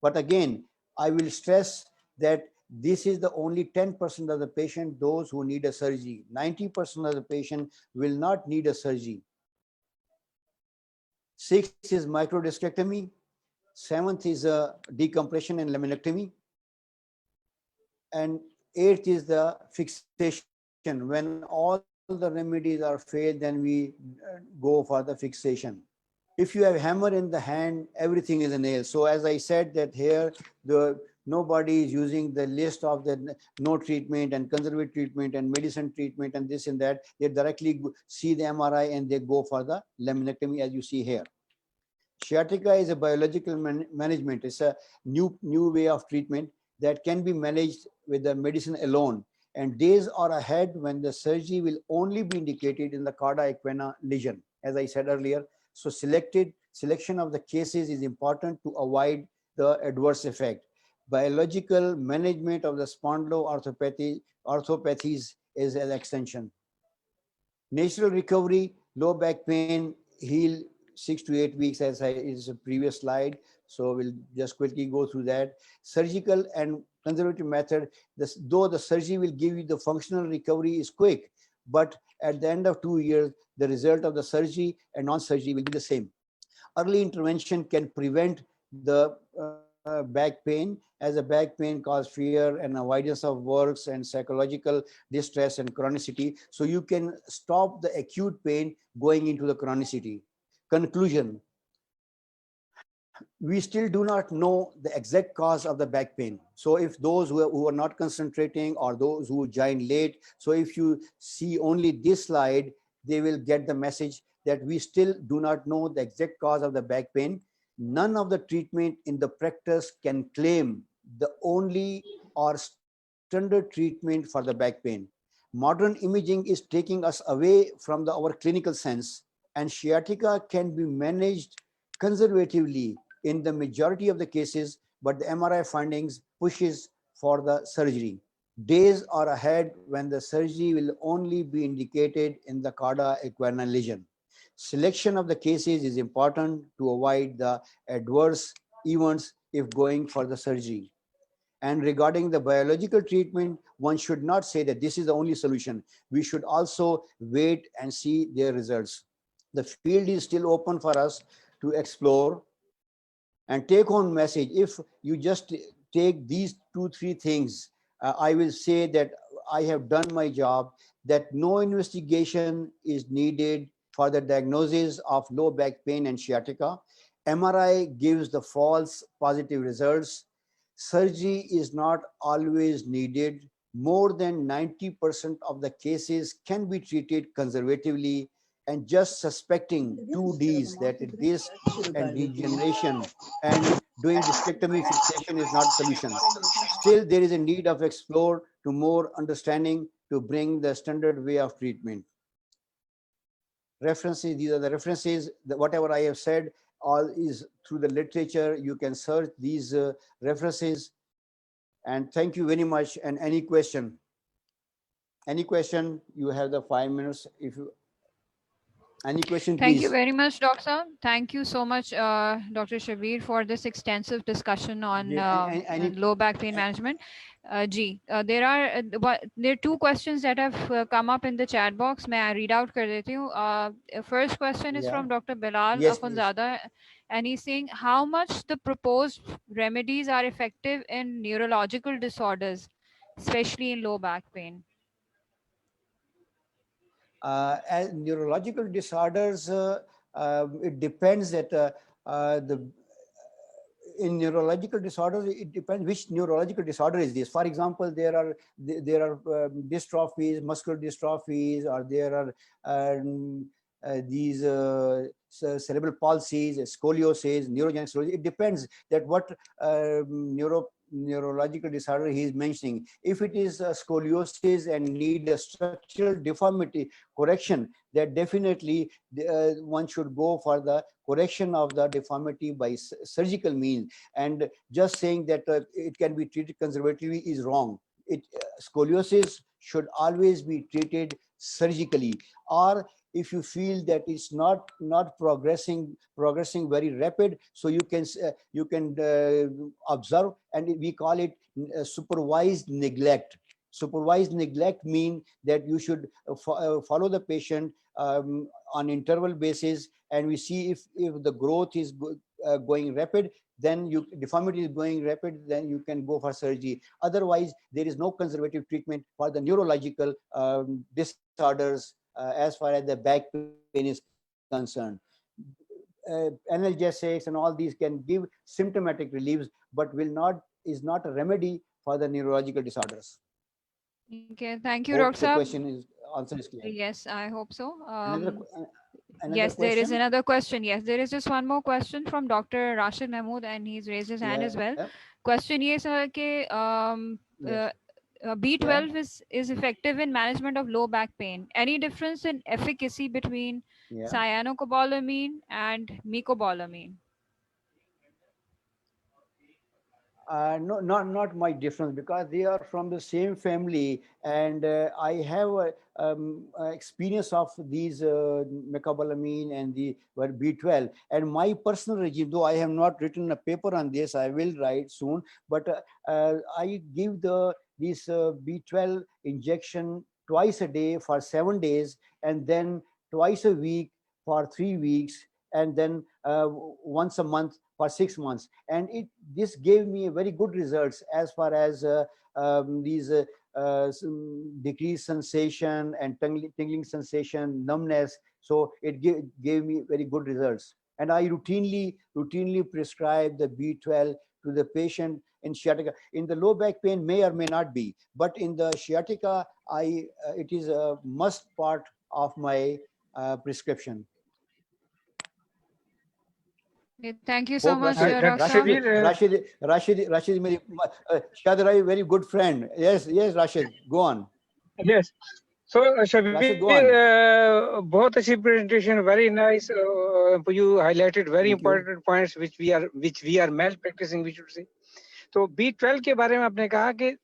But again, I will stress that this is the only 10% of the patient, those who need a surgery. 90% of the patient will not need a surgery. Sixth is microdiscectomy. Seventh is a decompression and laminectomy. And eighth is the fixation. When all the remedies are failed, then we go for the fixation. If you have hammer in the hand, everything is a nail. So as I said that here, nobody is using the list of the no treatment and conservative treatment and medicine treatment and this and that. They directly see the MRI and they go for the laminectomy, as you see here. Sciatica is a biological management. It's a new way of treatment that can be managed with the medicine alone. And days are ahead when the surgery will only be indicated in the cauda equina lesion, as I said earlier. So selection of the cases is important to avoid the adverse effect. Biological management of the orthopathies is an extension. Natural recovery, low back pain, heal 6 to 8 weeks, as is a previous slide. So we'll just quickly go through that. Surgical and conservative method, though the surgery will give you the functional recovery is quick, but at the end of 2 years, the result of the surgery and non-surgery will be the same. Early intervention can prevent the back pain, as a back pain causes fear and avoidance of works and psychological distress and chronicity. So you can stop the acute pain going into the chronicity. Conclusion: we still do not know the exact cause of the back pain. So if those who are not concentrating or those who join late, so if you see only this slide, they will get the message that we still do not know the exact cause of the back pain. None of the treatment in the practice can claim the only or standard treatment for the back pain. Modern imaging is taking us away from our clinical sense, and sciatica can be managed conservatively in the majority of the cases, but the MRI findings pushes for the surgery. Days are ahead when the surgery will only be indicated in the cauda equina lesion. Selection of the cases is important to avoid the adverse events if going for the surgery. And regarding the biological treatment, one should not say that this is the only solution. We should also wait and see their results. The field is still open for us to explore and take home message. If you just take these 2-3 things, I will say that I have done my job, that no investigation is needed for the diagnosis of low back pain and sciatica. MRI gives the false positive results. Surgery is not always needed. More than 90% of the cases can be treated conservatively, and just suspecting 2Ds, that is disc and degeneration, and doing discectomy fixation is not solution. Still, there is a need of explore to more understanding to bring the standard way of treatment. References, these are the references. Whatever I have said, all is through the literature. You can search these references. And thank you very much. And any question, you have the 5 minutes. If you, any question, Thank you please. very much, Doctor. Thank you so much, Dr. Shabir, for this extensive discussion on Any, low back pain management. There are two questions that have come up in the chat box. May I read out? Kar deti hu. First question is yeah, from Dr. Bilal yes, please. Akhundzada, and he's saying how much the proposed remedies are effective in neurological disorders, especially in low back pain. As neurological disorders, it depends that the in neurological disorders, it depends which neurological disorder is this. For example, there are dystrophies, muscular dystrophies, or there are these cerebral palsies, scoliosis, neurogenic scoliosis. It depends that what neurological disorder he is mentioning. If it is scoliosis and need a structural deformity correction, that definitely one should go for the correction of the deformity by surgical means. And just saying that it can be treated conservatively is wrong. Scoliosis should always be treated surgically. Or if you feel that it's not progressing very rapid, so you can observe, and we call it supervised neglect. Supervised neglect means that you should follow the patient on interval basis, and we see if the growth is going rapid, then deformity is going rapid, then you can go for surgery. Otherwise, there is no conservative treatment for the neurological disorders as far as the back pain is concerned. Analgesics and all these can give symptomatic reliefs, but is not a remedy for the neurological disorders. Okay, thank you, Hope the Roxab. question is answer is clear. Yes, I hope so. Another Yes, there is question? another question. Yes, there is just one more question from Dr. Rashid Mahmood, and he's raised his hand as well. Yeah. Question ye sir ke Yes. B12 is effective in management of low back pain. Any difference in efficacy between Yeah. cyanocobalamin and mecobalamin? No, not my difference, because they are from the same family, and I have experience of these mecobalamin and the B12. And my personal regime, though I have not written a paper on this, I will write soon. But I give this B12 injection twice a day for 7 days, and then twice a week for 3 weeks, and then once a month for 6 months. And this gave me very good results as far as these decreased sensation and tingling sensation, numbness. So it gave me very good results. And I routinely prescribe the B12 to the patient in sciatica. In the low back pain, may or may not be, but in the sciatica, it is a must part of my prescription. Okay, thank you so Hope much, Rashid, Roxab. Shahid Rai, very good friend. Yes, Rashid, go on. Yes. So, Rashid, go Shabir, on. both अच्छी presentation, very nice. You highlighted very Thank you. important points which we are malpracticing, we should say. तो B12 के बारे में आपने कहा कि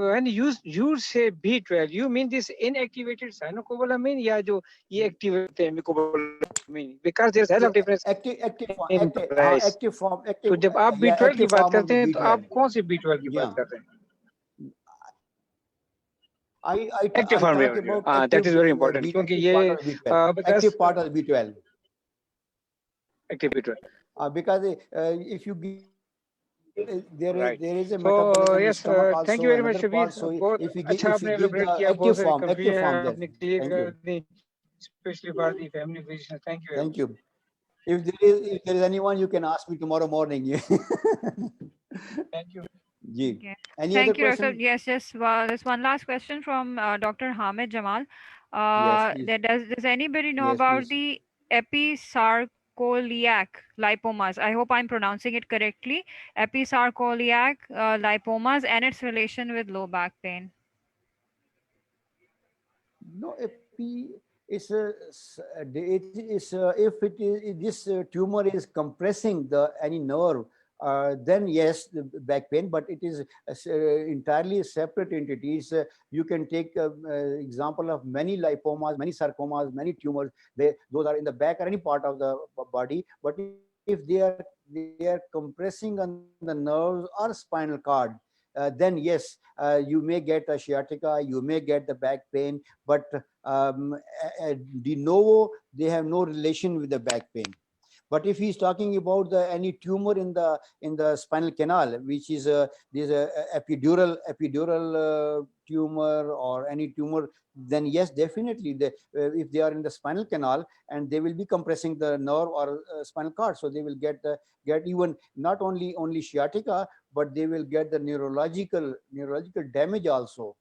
when you say B12, you mean this inactivated cyanocobalamin या जो ये activate है mecobalamin, because there is a hell of difference in price. Active form. तो जब आप B12 की बात करते हैं तो आप कौन सी B12 की बात कर रहे हैं? Active form. That is very important क्योंकि ये active part of B12. active B12. Because if you give there is Right. a metabolism in So stomach yes, also, thank another you very part. much, So Shabir. बहुत if you अच्छा give आपने the elaborate किया, active बहुत सारी form confusion there. आपने clear Thank कर you. The, especially for the family physicians. Thank you very Thank much. you. If there is anyone, you can ask me tomorrow morning. Thank you. Ji. Okay. Any other Thank you, Dr. question? Yes, yes. There's one last question from Dr. Hamid Jamal. Yes, please. Does anybody know Yes, about please. the episarcoliac lipomas? I hope I'm pronouncing it correctly. Episarcoliac lipomas and its relation with low back pain. No, if it is if this tumor is compressing the any nerve, then yes, the back pain. But it is entirely a separate entity. You can take example of many lipomas, many sarcomas, many tumors. Those are in the back or any part of the body. But if they are compressing on the nerves or spinal cord, then yes, you may get a sciatica, you may get the back pain, but de novo, they have no relation with the back pain. But if he's talking about any tumor in the spinal canal, which is this epidural tumor or any tumor, then yes, definitely, if they are in the spinal canal and they will be compressing the nerve or spinal cord, so they will get even not only sciatica, but they will get the neurological damage also.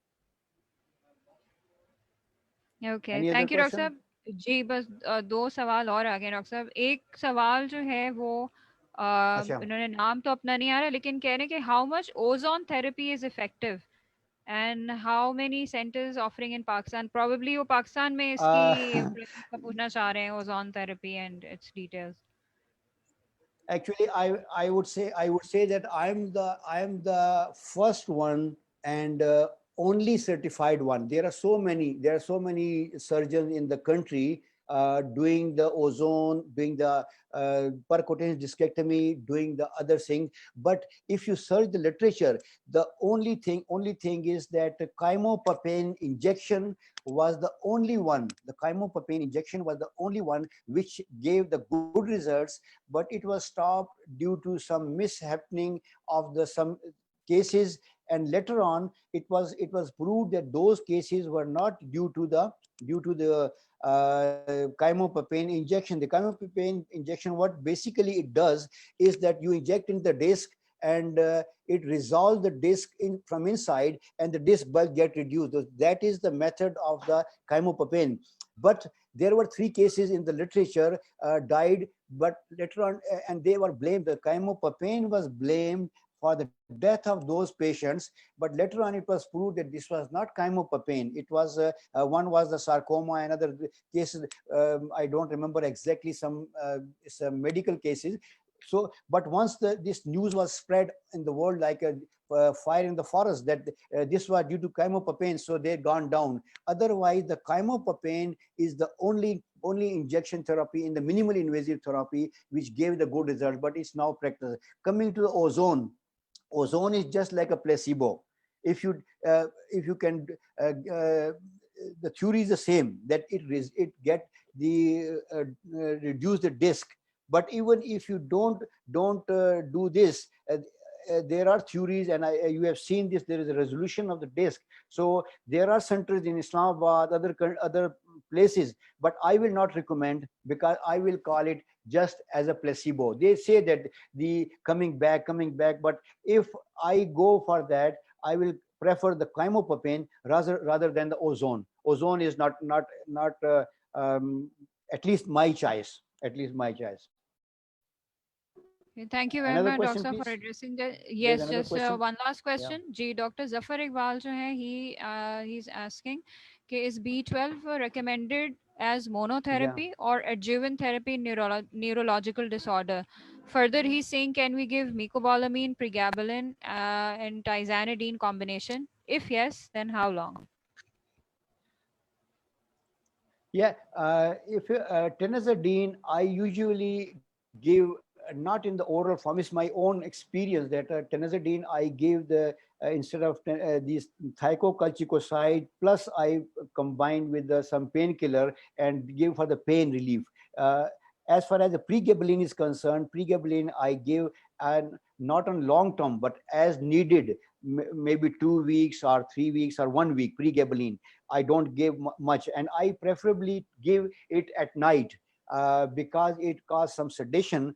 Okay Any other thank you doctor question? साहब जी बस दो सवाल और आ गए doctor साहब एक सवाल जो है वो अच्छा, इन्होंने नाम तो अपना नहीं आ रहा लेकिन कह रहे हैं कि how much ozone therapy is effective and how many centres offering in Pakistan probably वो पाकिस्तान में इसकी uh, presence का पूछना चाह रहे हैं ozone therapy and it's details actually, I would say that I am the first one and only certified one. There are so many surgeons in the country doing the ozone, doing the percutaneous discectomy, doing the other things. But if you search the literature, the only thing is that chymopapine injection was the only one. The chymopapine injection was the only one which gave the good results, but it was stopped due to some mishappening of the some cases, and later on it was proved that those cases were not due to the chymopapine injection. The chymopapine injection, what basically it does is that you inject in the disc, and it resolves the disc from inside, and the disc bulk get reduced. That is the method of the chymopapine. But there were 3 cases in the literature died, but later on, and they were blamed. The chymopapine was blamed for the death of those patients, but later on it was proved that this was not chymopapine. It was one was the sarcoma, another cases, I don't remember exactly, some medical cases. So, but once this news was spread in the world like a fire in the forest, that this was due to chymopapine, so they gone down. Otherwise, the chymopapine is the only injection therapy in the minimally invasive therapy which gave the good result, but it's now practiced. Coming to the ozone is just like a placebo. If you can the theory is the same, that it get the reduce the disc. But even if you don't do this, there are theories, and you have seen this, there is a resolution of the disc. So there are centers in Islamabad, other places, but I will not recommend, because I will call it just as a placebo. They say that the coming back, but if I go for that, I will prefer the chymopapine rather than the ozone. Ozone is not um, at least my choice. At least my choice. Thank you very Another much doctor question, साहब for please. Addressing the There's yes another just question. One last Yeah. Question जी doctor Zafar Iqbal जो है he is asking कि is B12 recommended as Yeah. monotherapy or adjuvant therapy in neurological disorder? Further, he's saying, can we give mecobalamin, pregabalin, and tizanidine combination? If yes, then how long? Yeah, if tenazidine, I usually give not in the oral form. It's my own experience that tenazidine I give instead of these thiocalcicoside plus I combine with some painkiller and give for the pain relief. Uh, as far as the pregabalin is concerned, pregabalin I give, and not on long term, but as needed, maybe 2 weeks or 3 weeks or 1 week pregabalin. I don't give much, and I preferably give it at night because it causes some sedation.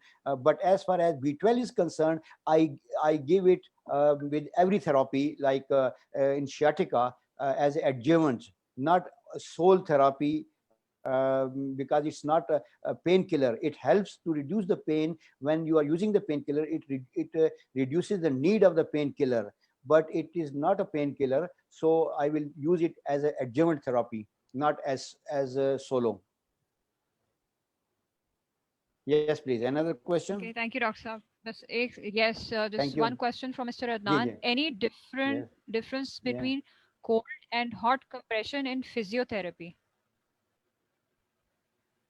But as far as B12 is concerned, I give it with every therapy, like in sciatica, as adjuvant, not a sole therapy, because it's not a painkiller. It helps to reduce the pain when you are using the painkiller. It reduces the need of the painkiller, but it is not a painkiller. So I will use it as an adjuvant therapy, not as a solo. Yes, please. Another question? Okay, thank you, Dr. Saab. Yes, Thank just you. one question from Mr. Yeah, Adnan. yeah, Any different yes, difference yeah. between cold and hot compression in physiotherapy?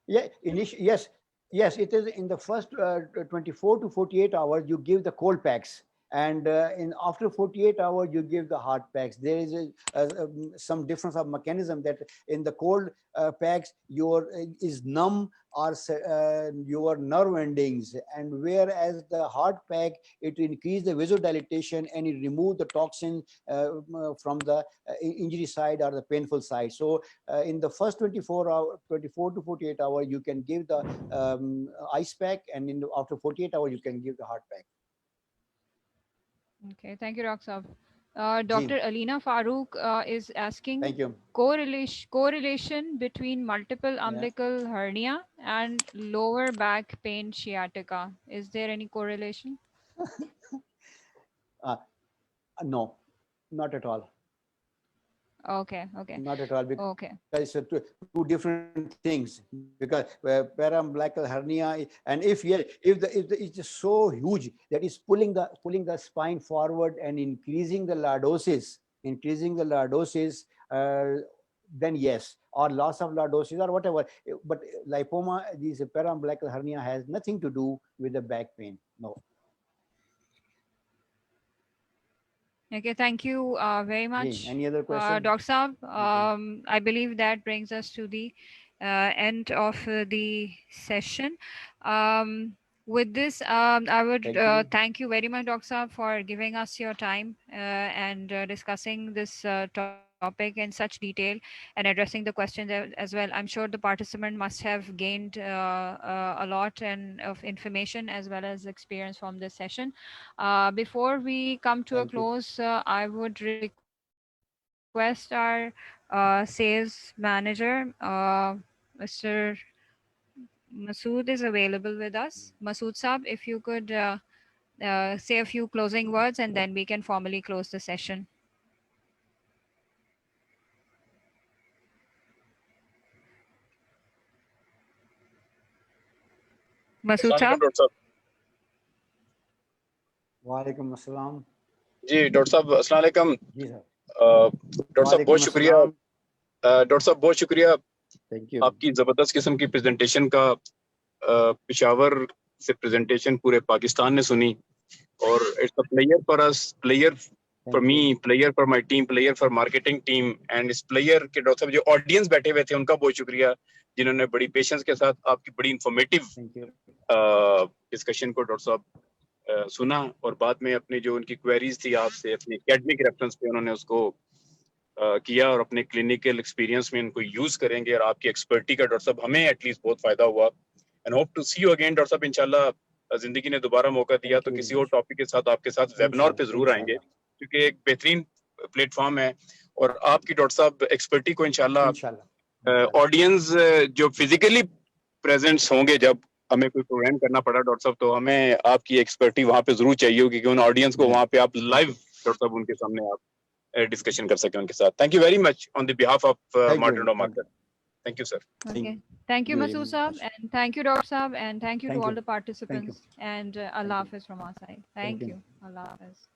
Yeah, yes, yes, it is in the first 24 to 48 hours, you give the cold packs. And in after 48 hours, you give the hot packs. There is some difference of mechanism, that in the cold packs, your is numb or your nerve endings. And whereas the hot pack, it increase the vasodilatation and it remove the toxin from the injury side or the painful side. So in the first 24 to 48 hours, you can give the ice pack, and after 48 hours, you can give the hot pack. Okay, thank you, Dr. Saab. Ji, Dr. Alina Farooq is asking thank you. correlation between multiple Yeah. umbilical hernia and lower back pain sciatica. Is there any correlation? Uh, no, not at all. Okay, okay, Not at all, because okay. it's two different things. Because paramumbilical hernia, and if it's just so huge that it's pulling the spine forward and increasing the lordosis, then yes, or loss of lordosis or whatever. But lipoma, this paramumbilical hernia, has nothing to do with the back pain. No. Okay, thank you very Ji, much, any other question? Dr. Saab. Okay. I believe that brings us to the end of the session. Um, with this, I would Thank you. thank you very much, Dr. Saab, for giving us your time and discussing this topic in such detail and addressing the questions as well. I'm sure the participant must have gained a lot of information as well as experience from this session. Before we come to a Thank you. close, I would request our sales manager, Mr. Masood, is available with us. Masood Saab, if you could say a few closing words, and then we can formally close the session. Masood अस्सलाम Saab. वालेकुम doctor साहब। वालेकुम अस्सलाम। जी doctor साहब अस्सलाम वालेकुम। जी sir. Doctor साहब बहुत वालेकुम शुक्रिया। अस्सलाम। डॉक्टर साहब बहुत शुक्रिया थैंक यू। आपकी ज़बरदस्त किस्म की प्रेजेंटेशन का। पेशावर से प्रेजेंटेशन पूरे पाकिस्तान ने सुनी और it's a player for us, player for thank me, you. Player for my team, player for marketing team and इस प्लेयर के डॉक्टर साहब जो ऑडियंस बैठे हुए थे उनका बहुत शुक्रिया, जिन्होंने बड़ी पेशेंस के साथ आपकी बड़ी इंफॉर्मेटिव थैंक यू। डिस्कशन को डॉक्टर साहब सुना और बाद में अपनी जो उनकी क्वेरीज थी आपसे अपनी एकेडमिक रेफरेंस पे उन्होंने उसको किया और अपने क्लिनिकल एक्सपीरियंस में इनको यूज करेंगे और आपकी एक्सपर्टी का डॉक्टर साहब हमें एटलीस्ट बहुत फायदा हुआ and hope to see you again doctor साहब। इंशाल्लाह जिंदगी ने दोबारा मौका दिया तो किसी और टॉपिक के साथ आपके साथ वेबिनार पे जरूर आएंगे, क्योंकि एक बेहतरीन प्लेटफॉर्म है और आपकी डॉक्टर साहब एक्सपर्टी को इंशाल्लाह ऑडियंस जो फिजिकली प्रेजेंट्स होंगे जब हमें कोई प्रोग्राम करना पड़ा डॉक्टर साहब, तो हमें आपकी एक्सपर्टी वहां पे जरूर चाहिए होगी कि उन ऑडियंस को वहां पे आप लाइव डॉक्टर साहब उनके सामने आप डिस्कशन कर सकें उनके साथ। Thank you very much on the behalf of Martin डॉ Marker. Thank you sir. Okay. Thank you, Masood Saab, and thank you, Dr. Saab, and thank you to Thank all you. the participants. And Allah Thank you. Hafiz from our side. Thank Thank you. you. Allah Hafiz.